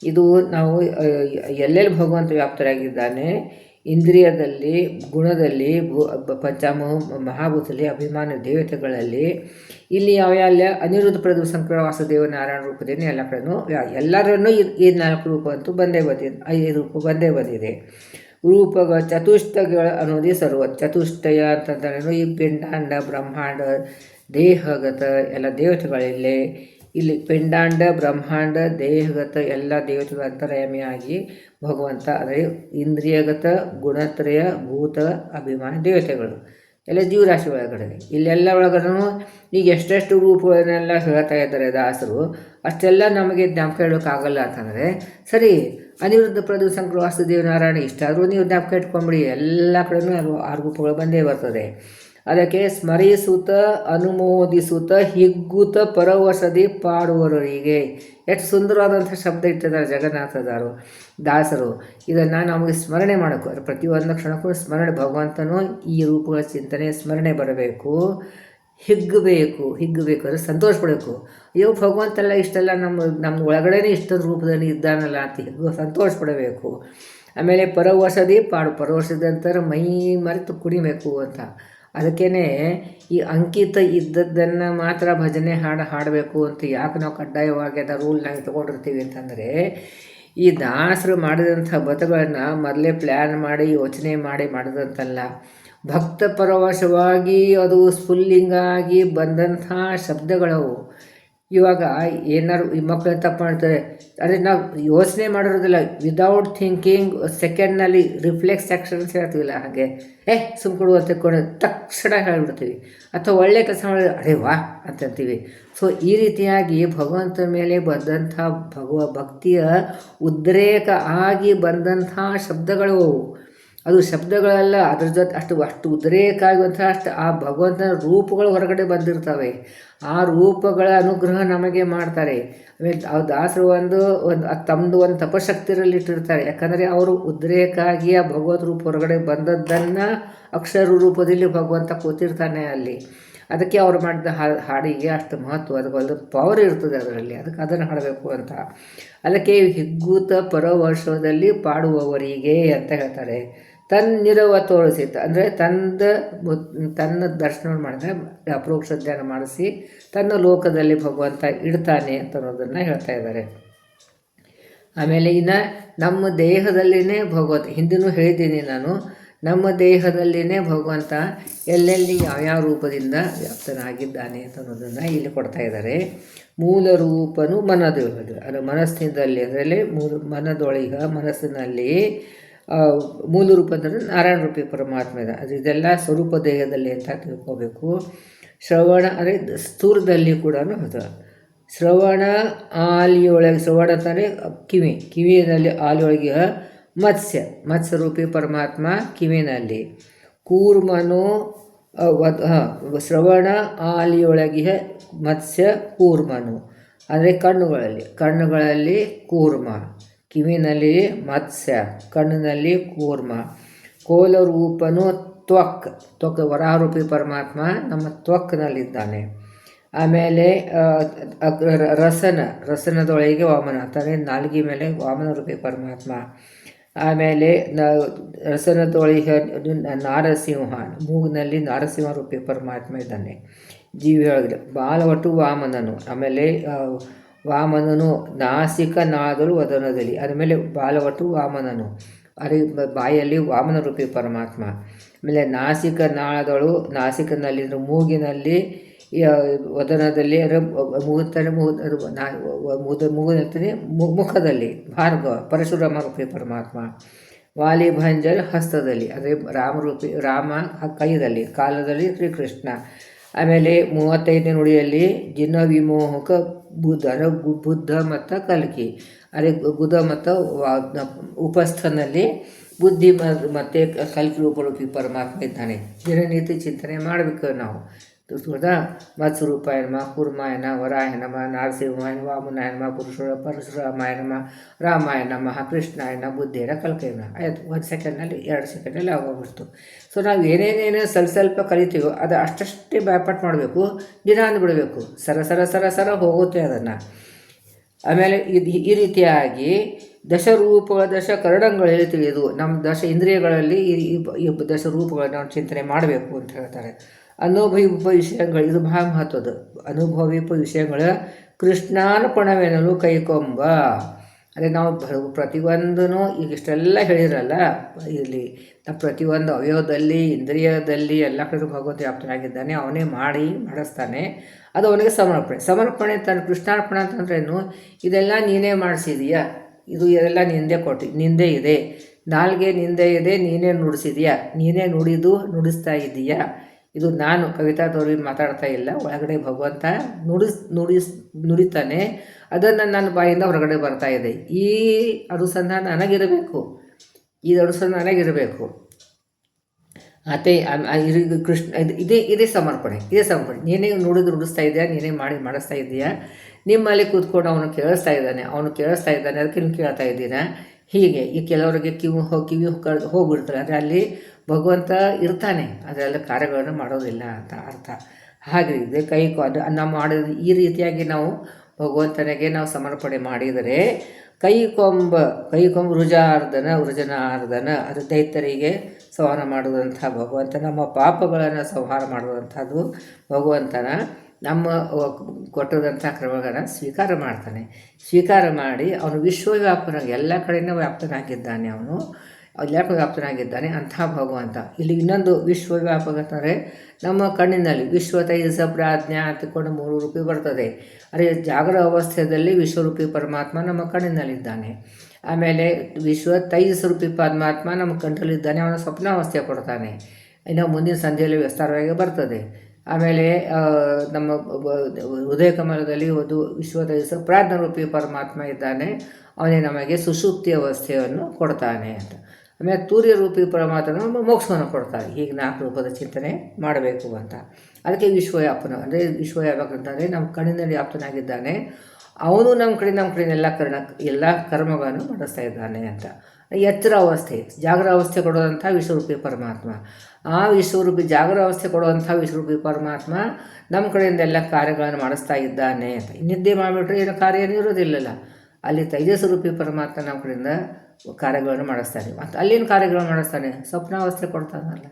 ಇದು ನಾವು ಎಲ್ಲೆಲ್ಲಿ ಭಗವಂತ ವ್ಯಾಪ್ತರಾಗಿದ್ದಾನೆ, ಇಂದ್ರಿಯದಲ್ಲಿ, ಗುಣದಲ್ಲಿ, ಮಹಾಭೂತದಲ್ಲಿ, ಅಭಿಮಾನ ದೇವತೆಗಳಲ್ಲಿ, ಇಲ್ಲಿ ಯಾವ್ಯಾವ ಅನಿರುದ್ಧ ಪ್ರದು ಸಂಕರ ವಾಸುದೇವ ನಾರಾಯಣ ರೂಪದಿಂದ ಎಲ್ಲ ಕಡೆಯೂ ಎಲ್ಲರನ್ನೂ ಈ 4 ರೂಪ ಅಂತೂ ಬಂದೇ ಬಂದಿದೆ, 5 ರೂಪ ಬಂದೇ ಬಂದಿದೆ. ರೂಪಗಳ ಚತುಷ್ಟಯಗಳ ಅನ್ನೋದೇ ಸರ್ವ. ಚತುಷ್ಟಯ ಅಂತಂದ್ರೆ ಈ ಪಿಂಡಾಂಡ, ಬ್ರಹ್ಮಾಂಡ, ದೇಹಗತ ಎಲ್ಲ ದೇವತೆಗಳಲ್ಲೇ. ಇಲ್ಲಿ ಪಿಂಡಾಂಡ, ಬ್ರಹ್ಮಾಂಡ, ದೇಹಗತ ಎಲ್ಲ ದೇವತೆಗಳ ಅಂತರ್ಯಾಮಿಯಾಗಿ ಭಗವಂತ. ಅಂದರೆ ಇಂದ್ರಿಯಗತ, ಗುಣತ್ರಯ, ಭೂತ, ಅಭಿಮಾನ ದೇವತೆಗಳು ಎಲ್ಲ ಜೀವರಾಶಿ ಒಳಗಡೆ. ಇಲ್ಲೆಲ್ಲ ಒಳಗಡೆ ಈಗ ಎಷ್ಟೆಷ್ಟು ರೂಪಗಳನ್ನೆಲ್ಲ ಹೇಳ್ತಾ ಇದ್ದಾರೆ ದಾಸರು, ಅಷ್ಟೆಲ್ಲ ನಮಗೆ ಜ್ಞಾಪಕ ಹೇಳೋಕ್ಕಾಗಲ್ಲ. ಅಂತಂದರೆ ಸರಿ, ಅನಿರುದ್ಧ ಪ್ರದು ಸಂಕರ ವಾಸುದೇವ ನಾರಾಯಣ ಇಷ್ಟಾದರೂ ನೀವು ಜ್ಞಾಪಕ ಇಟ್ಕೊಂಬಿಡಿ, ಎಲ್ಲ ಕಡೆಯೂ 6 ರೂಪಗಳು ಬಂದೇ ಬರ್ತದೆ. ಅದಕ್ಕೆ ಸ್ಮರಿಸುತ್ತ, ಅನುಮೋದಿಸುತ್ತ, ಹಿಗ್ಗುತ್ತ ಪರವಶದಿ ಪಾಡುವವರಿಗೆ. ಎಷ್ಟು ಸುಂದರವಾದಂಥ ಶಬ್ದ ಇಟ್ಟಿದ್ದಾರೆ ಜಗನ್ನಾಥದಾರು ದಾಸರು. ಇದನ್ನು ನಮಗೆ ಸ್ಮರಣೆ ಮಾಡೋಕ್ಕೆ, ಪ್ರತಿಯೊಂದು ಕ್ಷಣಕ್ಕೂ ಸ್ಮರಣೆ, ಭಗವಂತನೂ ಈ ರೂಪಗಳ ಚಿಂತನೆ ಸ್ಮರಣೆ ಬರಬೇಕು. ಹಿಗ್ಗಬೇಕು ಅಂದರೆ ಸಂತೋಷ ಪಡಬೇಕು. ಅಯ್ಯೋ ಭಗವಂತೆಲ್ಲ ಇಷ್ಟೆಲ್ಲ ನಮ್ಮ ಒಳಗಡೆನೇ ಇಷ್ಟೊಂದು ರೂಪದಲ್ಲಿ ಇದ್ದಾನಲ್ಲ ಅಂತ ಸಂತೋಷ ಪಡಬೇಕು. ಆಮೇಲೆ ಪರವಶದಿ ಪರವಶದಂತಾರೆ ಮೈ ಮರೆತು ಕುಡಿಬೇಕು ಅಂತ. ಅದಕ್ಕೇ ಈ ಅಂಕಿತ ಇದ್ದದ್ದನ್ನು ಮಾತ್ರ ಭಜನೆ ಹಾಡಬೇಕು ಅಂತ ಯಾಕೆ ನಾವು ಕಡ್ಡಾಯವಾಗಿ ಅದರ ರೂಲ್ನಾಗಿ ತೊಗೊಂಡಿರ್ತೀವಿ ಅಂತಂದರೆ, ಈ ದಾಸರು ಮಾಡಿದಂಥ ಬತಗಳನ್ನು ಮೊದಲೇ ಪ್ಲ್ಯಾನ್ ಮಾಡಿ ಯೋಚನೆ ಮಾಡಿದಂತಲ್ಲ. ಭಕ್ತ ಪರವಶವಾಗಿ ಅದು ಸ್ಫುಲ್ಲಿಂಗಾಗಿ ಬಂದಂಥ ಶಬ್ದಗಳವು. ಇವಾಗ ಏನಾರು ಈ ಮಕ್ಕಳು ತಪ್ಪು ಮಾಡ್ತಾರೆ, ಅಂದರೆ ನಾವು ಯೋಚನೆ ಮಾಡಿರೋದಿಲ್ಲ, ವಿದೌಟ್ ಥಿಂಕಿಂಗ್ ಸೆಕೆಂಡ್ನಲ್ಲಿ ರಿಫ್ಲೆಕ್ಸ್ ಆ್ಯಕ್ಷನ್ಸ್ ಹೇಳ್ತೀವಿಲ್ಲ, ಹಾಗೆ ಸುಮ್ಕೊಡು ಅಂತ ತಕ್ಷಣ ಹೇಳಿಬಿಡ್ತೀವಿ. ಅಥವಾ ಒಳ್ಳೆ ಕೆಲಸ ಮಾಡಿದ್ರೆ ಅರೆ ವಾ ಅಂತಂತೀವಿ. ಸೊ ಈ ರೀತಿಯಾಗಿ ಭಗವಂತನ ಮೇಲೆ ಬಂದಂಥ ಭಕ್ತಿಯ ಉದ್ರೇಕ ಆಗಿ ಬಂದಂಥ ಶಬ್ದಗಳು. ಅದು ಶಬ್ದಗಳೆಲ್ಲ ಅದ್ರ ಜೊತೆ ಅಷ್ಟು ಉದ್ರೇಕಾಗುವಂತಹ ಅಷ್ಟು ಆ ಭಗವಂತನ ರೂಪಗಳು ಹೊರಗಡೆ ಬಂದಿರ್ತವೆ. ಆ ರೂಪಗಳ ಅನುಗ್ರಹ ನಮಗೆ ಮಾಡ್ತಾರೆ. ಆಮೇಲೆ ಆ ದಾಸರು ಒಂದು ತಮ್ಮದು ಒಂದು ತಪಶಕ್ತಿರಲ್ಲಿ ಇಟ್ಟಿರ್ತಾರೆ. ಯಾಕಂದರೆ ಅವರು ಉದ್ರೇಕಾಗಿ ಆ ಭಗವತ್ ರೂಪ ಹೊರಗಡೆ ಬಂದದ್ದನ್ನು ಅಕ್ಷರ ರೂಪದಲ್ಲಿ ಭಗವಂತ ಕೂತಿರ್ತಾನೆ ಅಲ್ಲಿ. ಅದಕ್ಕೆ ಅವ್ರು ಮಾಡಿದ ಹಾಡಿಗೆ ಅಷ್ಟು ಮಹತ್ವ, ಅದಕ್ಕೊಂದು ಪವರ್ ಇರ್ತದೆ ಅದರಲ್ಲಿ. ಅದನ್ನು ಹಾಡಬೇಕು ಅಂತ. ಅದಕ್ಕೆ ಹಿಗ್ಗೂತ ಪರವರ್ಷದಲ್ಲಿ ಪಾಡುವವರಿಗೆ ಅಂತ ಹೇಳ್ತಾರೆ. ತನ್ನಿರವ ತೋರಿಸಿತ್ತು ಅಂದರೆ ತನ್ನ ದರ್ಶನ ಮಾಡಿದ್ರೆ ಅಪರೋಕ್ಷ ಧ್ಯಾನ ಮಾಡಿಸಿ ತನ್ನ ಲೋಕದಲ್ಲಿ ಭಗವಂತ ಇಡ್ತಾನೆ ಅಂತ ಅನ್ನೋದನ್ನು ಹೇಳ್ತಾ ಇದ್ದಾರೆ. ಆಮೇಲೆ ಇನ್ನು ನಮ್ಮ ದೇಹದಲ್ಲಿನೇ ಭಗವಂತ, ಹಿಂದಿನೂ ಹೇಳಿದ್ದೀನಿ ನಾನು, ನಮ್ಮ ದೇಹದಲ್ಲಿನೇ ಭಗವಂತ ಎಲ್ಲೆಲ್ಲಿ ಯಾವ್ಯಾವ ರೂಪದಿಂದ ವ್ಯಾಪ್ತನಾಗಿದ್ದಾನೆ ಅಂತ ಅನ್ನೋದನ್ನು ಇಲ್ಲಿ ಕೊಡ್ತಾ ಇದ್ದಾರೆ. ಮೂಲ ರೂಪನು ಮನದೊಳಗೆ, ಅದು ಮನಸ್ಸಿನಲ್ಲಿ, ಅದರಲ್ಲಿ ಮನಸ್ಸಿನಲ್ಲಿ ಮೂಲ ರೂಪ ಅಂದರೆ ನಾರಾಯಣ ರೂಪಿ ಪರಮಾತ್ಮ ಇದೆ. ಇದೆಲ್ಲ ಸ್ವರೂಪ ದೇಹದಲ್ಲಿ ಅಂತ ತಿಳ್ಕೋಬೇಕು. ಶ್ರವಣ ಅಂದರೆ ಸ್ಥೂಲದಲ್ಲಿ ಕೂಡ ಅದು ಶ್ರವಣ ಆಲಿಯೊಳಗೆ, ಶ್ರವಣ ಅಂತಂದರೆ ಕಿವಿಯಲ್ಲಿ ಆಲಿಯೊಳಗೆ ಮತ್ಸ್ಯ ರೂಪಿ ಪರಮಾತ್ಮ ಕಿವಿನಲ್ಲಿ. ಕೂರ್ಮನು ಶ್ರವಣ ಆಲಿಯೊಳಗೆ ಮತ್ಸ್ಯ ಕೂರ್ಮನು ಅಂದರೆ ಕಣ್ಣುಗಳಲ್ಲಿ ಕೂರ್ಮ, ಕಿವಿನಲ್ಲಿ ಮತ್ಸ್ಯ, ಕಣ್ಣಿನಲ್ಲಿ ಕೂರ್ಮ. ಕೋಲರೂಪನು ತ್ವಕ್ ವರಾಹರೂಪಿ ಪರಮಾತ್ಮ ನಮ್ಮ ತ್ವಕ್ನಲ್ಲಿದ್ದಾನೆ. ಆಮೇಲೆ ರಸನದೊಳಗೆ ವಾಮನ ಅಂತಂದರೆ ನಾಲ್ಗೆ ಮೇಲೆ ವಾಮನ ರೂಪಿ ಪರಮಾತ್ಮ. ಆಮೇಲೆ ರಸನದೊಳಗೆ ನಾರಸಿಂಹ, ಮೂಗಿನಲ್ಲಿ ನಾರಸಿಂಹ ರೂಪಿ ಪರಮಾತ್ಮ ಇದ್ದಾನೆ. ಜೀವಿಯೊಳಗೆ ಬಾಲವಟು ವಾಮನನು, ಆಮೇಲೆ ವಾಮನನು ನಾಸಿಕ ನಾದಲು ವದನದಲ್ಲಿ, ಆದಮೇಲೆ ಬಾಲವಟು ವಾಮನನು, ಅದೇ ಬಾಯಲ್ಲಿ ವಾಮನ ರೂಪಿ ಪರಮಾತ್ಮ. ಆಮೇಲೆ ನಾಸಿಕ ನಾಳದಳು, ನಾಸಿಕನಲ್ಲಿ ಮೂಗಿನಲ್ಲಿ, ವದನದಲ್ಲಿ ಮೂಗಿನಲ್ಲಿ ಮುಖದಲ್ಲಿ ಭಾರ್ಗವ ಪರಶುರಾಮ ರೂಪಿ ಪರಮಾತ್ಮ. ವಾಲಿಭಂಜರ್ ಹಸ್ತದಲ್ಲಿ, ಅದೇ ರಾಮ ಕೈಯಲ್ಲಿ, ಕಾಲದಲ್ಲಿ ಶ್ರೀಕೃಷ್ಣ. ಆಮೇಲೆ 35ನೇ ನುಡಿಯಲ್ಲಿ ಜಿನ ವಿಮೋಹಕ ಬುದ್ಧ ಮತ್ತು ಕಲ್ಕಿ, ಅದೇ ಬುದ್ಧ ಮತ್ತು ಉಪಸ್ಥನಲ್ಲಿ ಬುದ್ಧಿ ಮತ್ತು ಕಲ್ಕಿ ರೂಪರೂಪಿ ಪರಮಾತ್ಮ ಇದ್ದಾನೆ. ದಿನನಿತ್ಯ ಚಿಂತನೆ ಮಾಡಬೇಕು ನಾವು. ಮತ್ಸ್ವರೂಪಾಯ ನಮಃ, ಕೂರ್ಮಾಯ ನಮಃ, ವರಾಯ ನಮಃ, ನಾರಸಿಂಹಾಯ ನಮಃ, ವಾಮನಾಯ ನಮಃ, ಪರಶುರಾಮಾಯ ನಮಃ, ರಾಮಾಯ ನಮಃ, ಕೃಷ್ಣಾಯ ನಮಃ, ಬುದ್ಧಿಯ ಕಲ್ಕೈ ನಮಃ. ಆಯಿತು, 1 ಸೆಕೆಂಡ್ನಲ್ಲಿ 2 ಸೆಕೆಂಡಲ್ಲಿ ಆಗೋಗ್ಬಿಡ್ತು. ಸೊ ನಾವು ಏನೇನೇನು ಸ್ವಲ್ಪ ಕಲಿತೀವೋ ಅದು ಅಷ್ಟೇ ಬ್ಯಾಪಾಟ್ ಮಾಡಬೇಕು, ದಿನ ಅಂದ್ಬಿಡಬೇಕು, ಸರ ಹೋಗುತ್ತೆ ಅದನ್ನು. ಆಮೇಲೆ ಈ ರೀತಿಯಾಗಿ ದಶರೂಪಗಳ ದಶಕರಣಗಳಲ್ಲಿ ತಿಳಿಯೋದು, ನಮ್ಮ ದಶ ಇಂದ್ರಿಯಗಳಲ್ಲಿ ಈ ದಶರೂಪಗಳನ್ನು ನಾವು ಚಿಂತನೆ ಮಾಡಬೇಕು ಅಂತ ಹೇಳ್ತಾರೆ. ಅನುಭವಿಪ ವಿಷಯಗಳು, ಇದು ಬಹಳ ಮಹತ್ವದ. ಅನುಭವಿಪ ವಿಷಯಗಳ ಕೃಷ್ಣಾರ್ಪಣವೆನ್ನಲು ಕೈಕೊಂಬ. ಅದೇ ನಾವು ಪ್ರತಿಯೊಂದೂ ಈಗ ಇಷ್ಟೆಲ್ಲ ಹೇಳಿರಲ್ಲ, ಇಲ್ಲಿ ನಾವು ಪ್ರತಿಯೊಂದು ಅವಯವದಲ್ಲಿ, ಇಂದ್ರಿಯದಲ್ಲಿ ಎಲ್ಲ ಕಡೆ ಭಗವಂತ ವ್ಯಾಪ್ತನಾಗಿದ್ದಾನೆ. ಅವನೇ ಮಾಡಿಸ್ತಾನೆ. ಅದು ಅವನಿಗೆ ಸಮರ್ಪಣೆ ತನ್ನ ಕೃಷ್ಣಾರ್ಪಣೆ ಅಂತಂದ್ರೇನು, ಇದೆಲ್ಲ ನೀನೇ ಮಾಡಿಸಿದೀಯಾ, ಇದು ಎಲ್ಲ ನಿಂದೆ ಇದೆ, ನಾಲ್ಗೆ ನಿಂದೆ ಇದೆ, ನೀನೇ ನುಡಿಸಿದೀಯಾ, ನೀನೇ ನುಡಿಸ್ತಾ ಇದ್ದೀಯಾ. ಇದು ನಾನು ಕವಿತಾ ತೋರಿ ಮಾತಾಡ್ತಾ ಇಲ್ಲ, ಒಳಗಡೆ ಭಗವಂತ ನುಡಿತಾನೆ. ಅದನ್ನು ನನ್ನ ಬಾಯಿಂದ ಹೊರಗಡೆ ಬರ್ತಾ ಇದೆ. ಈ ಅನುಸಂಧಾನ ನನಗಿರಬೇಕು, ಕೃಷ್ಣ ಇದೇ ಸಮರ್ಪಣೆ. ನೀನೇ ನುಡಿಸ್ತಾ ಇದೆಯಾ, ನೀನೇ ಮಾಡಿಸ್ತಾ ಇದೆಯಾ. ನಿಮ್ಮಲ್ಲಿ ಕೂತ್ಕೊಂಡು ಅವನು ಕೇಳಿಸ್ತಾ ಇದ್ದಾನೆ, ಅದಕ್ಕೆ ನೀವು ಕೇಳ್ತಾ ಇದ್ದೀರಾ. ಹೀಗೆ ಈ ಕೆಲವರಿಗೆ ಕಿವಿ ಹೋಗ್ಬಿಡ್ತಾರೆ. ಅಂದರೆ ಅಲ್ಲಿ ಭಗವಂತ ಇರ್ತಾನೆ, ಅದರೆಲ್ಲ ಕಾರ್ಯಗಳನ್ನು ಮಾಡೋದಿಲ್ಲ ಅಂತ ಅರ್ಥ. ಹಾಗೆ ಇದೆ ಅದು ನಾವು ಮಾಡೋದು ಈ ರೀತಿಯಾಗಿ ನಾವು ಭಗವಂತನಿಗೆ ನಾವು ಸಮರ್ಪಣೆ ಮಾಡಿದರೆ ಕೈಕೊಂಬ ವೃಜನಾರ್ದನ ಅದು ದೈತ್ಯರಿಗೆ ಸಂಹಾರ ಮಾಡುವಂಥ ಭಗವಂತ, ನಮ್ಮ ಪಾಪಗಳನ್ನು ಸಂಹಾರ ಮಾಡುವಂಥದ್ದು ಭಗವಂತನ ನಮ್ಮ ಕೊಟ್ಟದಂಥ ಕ್ರಮಗಳನ್ನು ಸ್ವೀಕಾರ ಮಾಡಿ ಅವನು ವಿಶ್ವವ್ಯಾಪನಾಗಿ ಎಲ್ಲ ಕಡೆಯೂ ವ್ಯಾಪ್ತನಾಗಿದ್ದಾನೆ. ಅವನು ಎಲ್ಲಕ್ಕೂ ವ್ಯಾಪ್ತನಾಗಿದ್ದಾನೆ ಅಂಥ ಭಗವಂತ. ಇಲ್ಲಿ ಇನ್ನೊಂದು ವಿಶ್ವವ್ಯಾಪಕ ಅಂತಂದರೆ ನಮ್ಮ ಕಣ್ಣಿನಲ್ಲಿ ವಿಶ್ವತೈಸ ಪ್ರಾಜ್ಞಾ ಅಂತಿಕೊಂಡು 3 ರೂಪಿ ಬರ್ತದೆ. ಅದೇ ಜಾಗರ ಅವಸ್ಥೆಯಲ್ಲಿ ವಿಶ್ವರೂಪಿ ಪರಮಾತ್ಮ ನಮ್ಮ ಕಣ್ಣಿನಲ್ಲಿದ್ದಾನೆ. ಆಮೇಲೆ ವಿಶ್ವತೈಸ ರೂಪಿ ಪರಮಾತ್ಮ ನಮ್ಮ ಕಣ್ಣಲ್ಲಿದ್ದಾನೆ, ಅವನ ಸ್ವಪ್ನಾವಸ್ಥೆ ಕೊಡ್ತಾನೆ. ಇನ್ನು ಮುಂದಿನ ಸಂಧ್ಯೆಯಲ್ಲಿ ವಿಸ್ತಾರವಾಗಿ ಬರ್ತದೆ. ಆಮೇಲೆ ನಮ್ಮ ಹೃದಯ ಕಮಲದಲ್ಲಿ ಒಂದು ವಿಶ್ವತೈಸ ಪ್ರಾಜ್ಞರೂಪಿ ಪರಮಾತ್ಮ ಇದ್ದಾನೆ, ಅವನೇ ನಮಗೆ ಸುಷುಪ್ತಿ ಅವಸ್ಥೆಯನ್ನು ಕೊಡ್ತಾನೆ ಅಂತ. ಆಮೇಲೆ ತೂರ್ಯ ರೂಪಿ ಪರಮಾತ್ಮನ ಮೋಕ್ಷವನ್ನು ಕೊಡ್ತಾರೆ. ಹೀಗೆ 4 ರೂಪದ ಚಿಂತನೆ ಮಾಡಬೇಕು ಅಂತ. ಅದಕ್ಕೆ ವಿಶ್ವವ್ಯಾಪನ ಅಂದರೆ ವಿಶ್ವವ್ಯಾಪಕಂತಂದರೆ ನಮ್ಮ ಕಣ್ಣಿನಲ್ಲಿ ವ್ಯಾಪ್ತನಾಗಿದ್ದಾನೆ, ಅವನು ನಮ್ಮ ಕಡೆ ಎಲ್ಲ ಕರ್ಮಗಳನ್ನು ಮಾಡಿಸ್ತಾ ಇದ್ದಾನೆ ಅಂತ. ಎಚ್ಚರ ಅವಸ್ಥೆ, ಜಾಗರ ಅವಸ್ಥೆ ಕೊಡುವಂಥ ವಿಶ್ವರೂಪಿ ಪರಮಾತ್ಮ, ಆ ವಿಶ್ವರೂಪಿ ಜಾಗರ ಅವಸ್ಥೆ ಕೊಡುವಂಥ ವಿಶ್ವರೂಪಿ ಪರಮಾತ್ಮ ನಮ್ಮ ಕಡೆಯಿಂದ ಎಲ್ಲ ಕಾರ್ಯಗಳನ್ನು ಮಾಡಿಸ್ತಾ ಇದ್ದಾನೆ ಅಂತ. ನಿದ್ದೆ ಮಾಡಿಬಿಟ್ರೆ ಏನು ಕಾರ್ಯ ಇರೋದಿಲ್ಲಲ್ಲ, ಅಲ್ಲಿ ತೈಜಸ್ ರೂಪಿ ಪರಮಾತ್ಮ ನಮ್ಮ ಕಡೆಯಿಂದ ಕಾರ್ಯಗಳನ್ನು ಮಾಡಿಸ್ತಾನೆ. ಮತ್ತು ಅಲ್ಲಿನ ಕಾರ್ಯಗಳನ್ನು ಮಾಡಿಸ್ತಾನೆ, ಸ್ವಪ್ನಾವಸ್ಥೆ ಕೊಡ್ತಾನಲ್ಲ,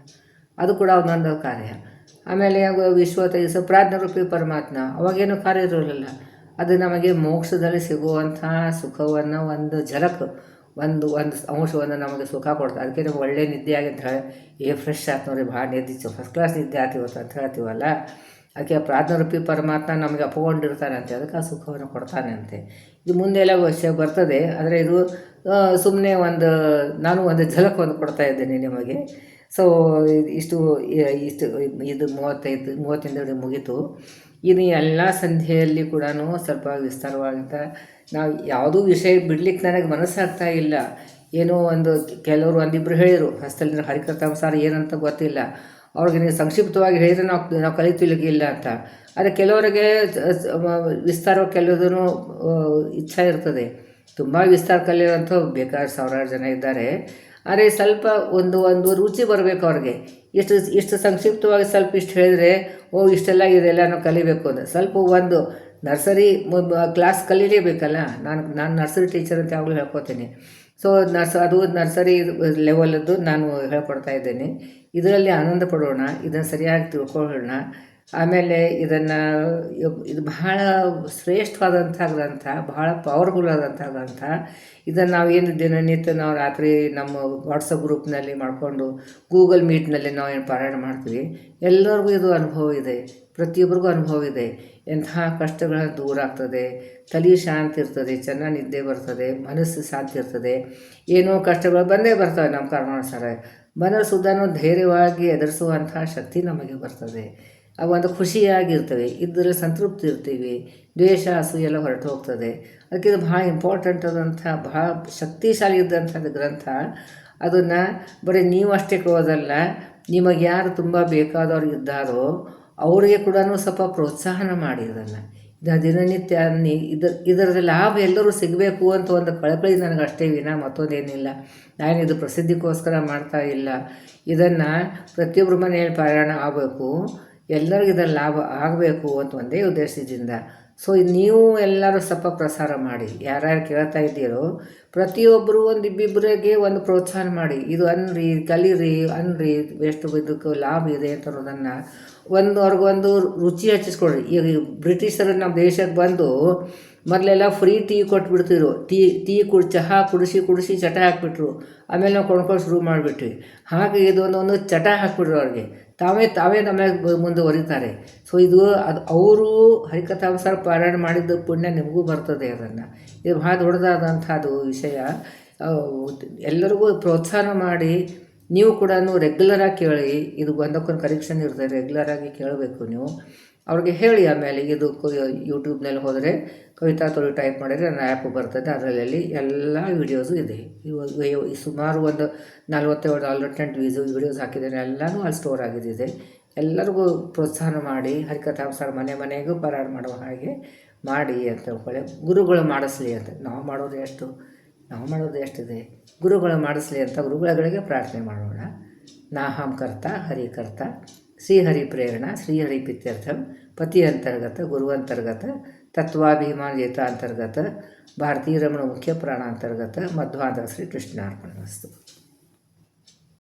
ಅದು ಕೂಡ ಒಂದೊಂದು ಕಾರ್ಯ. ಆಮೇಲೆ ವಿಶ್ವ ತೈಜಸ್ ಪ್ರಾಜ್ಞರೂಪಿ ಪರಮಾತ್ಮ, ಅವಾಗೇನು ಕಾರ್ಯ ಇರೋಲ್ಲ, ಅದು ನಮಗೆ ಮೋಕ್ಷದಲ್ಲಿ ಸಿಗುವಂಥ ಸುಖವನ್ನು ಒಂದು ಝಲಕ್, ಒಂದು ಅಂಶವನ್ನು ನಮಗೆ ಸುಖ ಕೊಡ್ತಾರೆ. ಅದಕ್ಕೆ ನಮ್ಗೆ ಒಳ್ಳೆ ನಿದ್ದೆ ಆಗಿದ್ರೆ ಫ್ರೆಶ್ ಆಯ್ತು ನೋಡಿ, ಭಾಳ ನಿದ್ದಿತ್ತು, ಫಸ್ಟ್ ಕ್ಲಾಸ್ ನಿದ್ದೆ ಆಗ್ತೀವತ್ತು ಅಂತ ಹೇಳ್ತೀವಲ್ಲ, ಅದಕ್ಕೆ ಪ್ರಾಜ್ಞರೂಪಿ ಪರಮಾತ್ಮ ನಮಗೆ ಅಪ್ಕೊಂಡಿರ್ತಾನಂತೆ, ಅದಕ್ಕೆ ಆ ಸುಖವನ್ನು ಕೊಡ್ತಾನೆ ಅಂತೆ. ಇದು ಮುಂದೆಲ್ಲ ವಿಷಯ ಬರ್ತದೆ, ಆದರೆ ಇದು ಸುಮ್ಮನೆ ನಾನು ಒಂದು ಝಲಕವನ್ನು ಕೊಡ್ತಾ ಇದ್ದೇನೆ ನಿಮಗೆ. ಸೊ ಇಷ್ಟು ಇದು 30 ಮುಗೀತು. ಇನ್ನು ಎಲ್ಲ ಸಂಧ್ಯೆಯಲ್ಲಿ ಕೂಡ ಸ್ವಲ್ಪ ವಿಸ್ತಾರವಾಗಿಂತ ನಾವು ಯಾವುದೂ ವಿಷಯ ಬಿಡ್ಲಿಕ್ಕೆ ನನಗೆ ಮನಸ್ಸಾಗ್ತಾ ಇಲ್ಲ. ಏನೋ ಕೆಲವರು ಒಂದಿಬ್ಬರು ಹೇಳಿದರು, ಹಸ್ತಲಿಂದ ಹರಿಕಥಾಂಸಾರ ಏನಂತ ಗೊತ್ತಿಲ್ಲ, ಅವ್ರಿಗೆ ನೀವು ಸಂಕ್ಷಿಪ್ತವಾಗಿ ಹೇಳಿದರೆ ನಾವು ಕಲಿತಿಲ್ಲ ಅಂತ. ಆದರೆ ಕೆಲವರಿಗೆ ವಿಸ್ತಾರವಾಗಿ ಕಲಿಯೋದೂ ಇಚ್ಛೆ ಇರ್ತದೆ. ತುಂಬ ವಿಸ್ತಾರ ಕಲಿಯೋಂಥ ಬೇಕಾದ್ರೆ ಸಾವಿರಾರು ಜನ ಇದ್ದಾರೆ. ಆದರೆ ಸ್ವಲ್ಪ ಒಂದು ರುಚಿ ಬರಬೇಕು ಅವ್ರಿಗೆ. ಇಷ್ಟು ಸಂಕ್ಷಿಪ್ತವಾಗಿ ಸ್ವಲ್ಪ ಇಷ್ಟು ಹೇಳಿದರೆ ಇಷ್ಟೆಲ್ಲ ಇದೆಲ್ಲ ನಾವು ಕಲಿಬೇಕು ಅಂದರೆ ಸ್ವಲ್ಪ ಒಂದು ನರ್ಸರಿ ಕ್ಲಾಸ್ ಕಲೀಲೇಬೇಕಲ್ಲ. ನಾನು ನರ್ಸರಿ ಟೀಚರ್ ಅಂತ ಯಾವಾಗಲೂ ಹೇಳ್ಕೊತೀನಿ. ಸೊ ಅದು ನರ್ಸರಿ ಲೆವೆಲದ್ದು ನಾನು ಹೇಳ್ಕೊಡ್ತಾ ಇದ್ದೇನೆ. ಇದರಲ್ಲಿ ಆನಂದ ಪಡೋಣ, ಇದನ್ನು ಸರಿಯಾಗಿ ತಿಳ್ಕೊಳ್ಳೋಣ. ಆಮೇಲೆ ಇದು ಬಹಳ ಶ್ರೇಷ್ಠವಾದಂಥ ಗ್ರಂಥ, ಬಹಳ ಪವರ್ಫುಲ್ ಆದಂಥ ಗ್ರಂಥ. ಇದನ್ನು ನಾವೇನು ದಿನನಿತ್ಯ ನಾವು ರಾತ್ರಿ ನಮ್ಮ ವಾಟ್ಸಪ್ ಗ್ರೂಪ್ನಲ್ಲಿ ಮಾಡಿಕೊಂಡು ಗೂಗಲ್ ಮೀಟ್ನಲ್ಲಿ ನಾವೇನು ಪಾರಾಯಣ ಮಾಡ್ತೀವಿ, ಎಲ್ಲರಿಗೂ ಇದು ಅನುಭವ ಇದೆ, ಪ್ರತಿಯೊಬ್ಬರಿಗೂ ಅನುಭವ ಇದೆ. ಎಂಥ ಕಷ್ಟಗಳನ್ನು ದೂರ ಆಗ್ತದೆ, ತಲೆ ಶಾಂತಿ ಇರ್ತದೆ, ಚೆನ್ನಾಗಿ ನಿದ್ದೆ ಬರ್ತದೆ, ಮನಸ್ಸು ಶಾಂತಿ ಇರ್ತದೆ. ಏನೋ ಕಷ್ಟಗಳು ಬಂದೇ ಬರ್ತವೆ ನಮ್ಮ ಕರ್ಮಾನುಸಾರ, ಮನಸ್ಸುದನ್ನು ಧೈರ್ಯವಾಗಿ ಎದುರಿಸುವಂಥ ಶಕ್ತಿ ನಮಗೆ ಬರ್ತದೆ. ಒಂದು ಖುಷಿಯಾಗಿರ್ತವೆ, ಇದರಲ್ಲಿ ಸಂತೃಪ್ತಿ ಇರ್ತೀವಿ, ದ್ವೇಷ ಅಸೂಯೆ ಎಲ್ಲ ಹೊರಟು ಹೋಗ್ತದೆ. ಅದಕ್ಕೆ ಇದು ಭಾಳ ಇಂಪಾರ್ಟೆಂಟ್ ಆದಂಥ ಭಾಳ ಶಕ್ತಿಶಾಲಿ ಇದ್ದಂಥದ್ದು ಗ್ರಂಥ. ಅದನ್ನು ಬರೀ ನೀವು ಅಷ್ಟೇ ಕೊಡೋದಲ್ಲ, ನಿಮಗೆ ಯಾರು ತುಂಬ ಬೇಕಾದವ್ರು ಇದ್ದಾರೋ ಅವರಿಗೆ ಕೂಡ ಸ್ವಲ್ಪ ಪ್ರೋತ್ಸಾಹನ ಮಾಡಿ. ಇದನ್ನು ದಿನನಿತ್ಯ ಇದರದ ಲಾಭ ಎಲ್ಲರೂ ಸಿಗಬೇಕು ಅಂತ ಒಂದು ಕಳಕಳಿ ನನಗೆ ಅಷ್ಟೇ ವಿನ ಮತ್ತೊಂದೇನಿಲ್ಲ. ನಾನೇನಿದು ಪ್ರಸಿದ್ಧಿಗೋಸ್ಕರ ಮಾಡ್ತಾ ಇಲ್ಲ. ಇದನ್ನು ಪ್ರತಿಯೊಬ್ಬರ ಮನೆಯಲ್ಲಿ ಪಾರಾಯಣ ಆಗಬೇಕು, ಎಲ್ಲರಿಗೂ ಇದರ ಲಾಭ ಆಗಬೇಕು ಅಂತ ಒಂದೇ ಉದ್ದೇಶದಿಂದ. ಸೊ ನೀವು ಎಲ್ಲರೂ ಸ್ವಲ್ಪ ಪ್ರಸಾರ ಮಾಡಿ, ಯಾರ್ಯಾರು ಕೇಳ್ತಾ ಇದ್ದೀರೋ ಪ್ರತಿಯೊಬ್ಬರು ಇಬ್ಬಿಬ್ಬರಿಗೆ ಒಂದು ಪ್ರೋತ್ಸಾಹ ಮಾಡಿ. ಇದು ಅನ್ರಿ, ಕಲೀರಿ, ಅನ್ರಿ, ಎಷ್ಟು ಇದಕ್ಕೆ ಲಾಭ ಇದೆ ಅಂತ ಅನ್ನೋದನ್ನು ಅವ್ರಿಗೊಂದು ರುಚಿ ಹೆಚ್ಚಿಸ್ಕೊಡ್ರಿ. ಈಗ ಬ್ರಿಟಿಷರು ನಮ್ಮ ದೇಶಕ್ಕೆ ಬಂದು ಮೊದಲೆಲ್ಲ ಫ್ರೀ ಟೀ ಕೊಟ್ಬಿಡ್ತಿದ್ರು. ಟೀ ಚಹಾ ಕುಡಿಸಿ ಚಟ ಹಾಕ್ಬಿಟ್ರು. ಆಮೇಲೆ ನಾವು ಕೊಂಡ್ಕೊಂಡು ಶುರು ಮಾಡಿಬಿಟ್ವಿ. ಹಾಗೆ ಇದೊಂದೊಂದು ಚಟ ಹಾಕ್ಬಿಟ್ರು ಅವ್ರಿಗೆ. ತಾವೇ ನಮಗೆ ಮುಂದುವರಿತಾರೆ. ಸೊ ಅದು ಅವರು ಹರಿಕಥಾಂಸಾರ ಪಾರಾಯಣ ಮಾಡಿದ್ದು ಪುಣ್ಯ ನಿಮಗೂ ಬರ್ತದೆ. ಇದು ಭಾಳ ದೊಡ್ಡದಾದಂಥದ್ದು ವಿಷಯ. ಎಲ್ಲರಿಗೂ ಪ್ರೋತ್ಸಾಹ ಮಾಡಿ, ನೀವು ಕೂಡ ರೆಗ್ಯುಲರಾಗಿ ಕೇಳಿ. ಇದು ಒಂದಕ್ಕೊಂದು ಕರೆಕ್ಷನ್ ಇರ್ತದೆ, ರೆಗ್ಯುಲರಾಗಿ ಕೇಳಬೇಕು ನೀವು. ಅವ್ರಿಗೆ ಹೇಳಿ. ಆಮೇಲೆ ಇದು ಯೂಟ್ಯೂಬ್ನಲ್ಲಿ ಹೋದರೆ ಕವಿತಾ ತೊಳಿ ಟೈಪ್ ಮಾಡಿದರೆ ನನ್ನ ಆ್ಯಪ್ ಬರ್ತದೆ, ಅದರಲ್ಲಿ ಎಲ್ಲ ವೀಡಿಯೋಸು ಇದೆ. ಸುಮಾರು ಒಂದು 48 ವೀಡಿಯೋಸ್ ಹಾಕಿದ್ದೇನೆ, ಎಲ್ಲನೂ ಅಲ್ಲಿ ಸ್ಟೋರ್ ಆಗಿದ್ದಿದೆ. ಎಲ್ಲರಿಗೂ ಪ್ರೋತ್ಸಾಹ ಮಾಡಿ, ಹರಿಕಥಾಂಸಾರ ಮನೆಗೂ ಪಾರಾಯಣ ಮಾಡುವ ಹಾಗೆ ಮಾಡಿ ಅಂತ ಹೇಳ್ಕೊಳ್ಳಿ. ಗುರುಗಳು ಮಾಡಿಸ್ಲಿ ಅಂತ. ನಾವು ಮಾಡೋದು ಎಷ್ಟಿದೆ, ಗುರುಗಳು ಮಾಡಿಸ್ಲಿ ಅಂತ ಗುರುಗಳಿಗೆ ಪ್ರಾರ್ಥನೆ ಮಾಡೋಣ. ನಾಹಂ ಕರ್ತ ಹರಿಕರ್ತ, ಶ್ರೀಹರಿ ಪ್ರೇರಣ, ಶ್ರೀಹರಿ ಪಿತ್ಯರ್ಥಂ, ಪತಿ ಅಂತರ್ಗತ, ಗುರು ಅಂತರ್ಗತ, ತತ್ವಾಭಿಮಾನ ಜೇತ ಅಂತರ್ಗತ, ಭಾರತೀಯ ರಮಣ ಮುಖ್ಯ ಪ್ರಾಣ ಅಂತರ್ಗತ, ಮಧ್ವಾಂತರ ಶ್ರೀ ಕೃಷ್ಣಾರ್ಪಣಮಸ್ತು.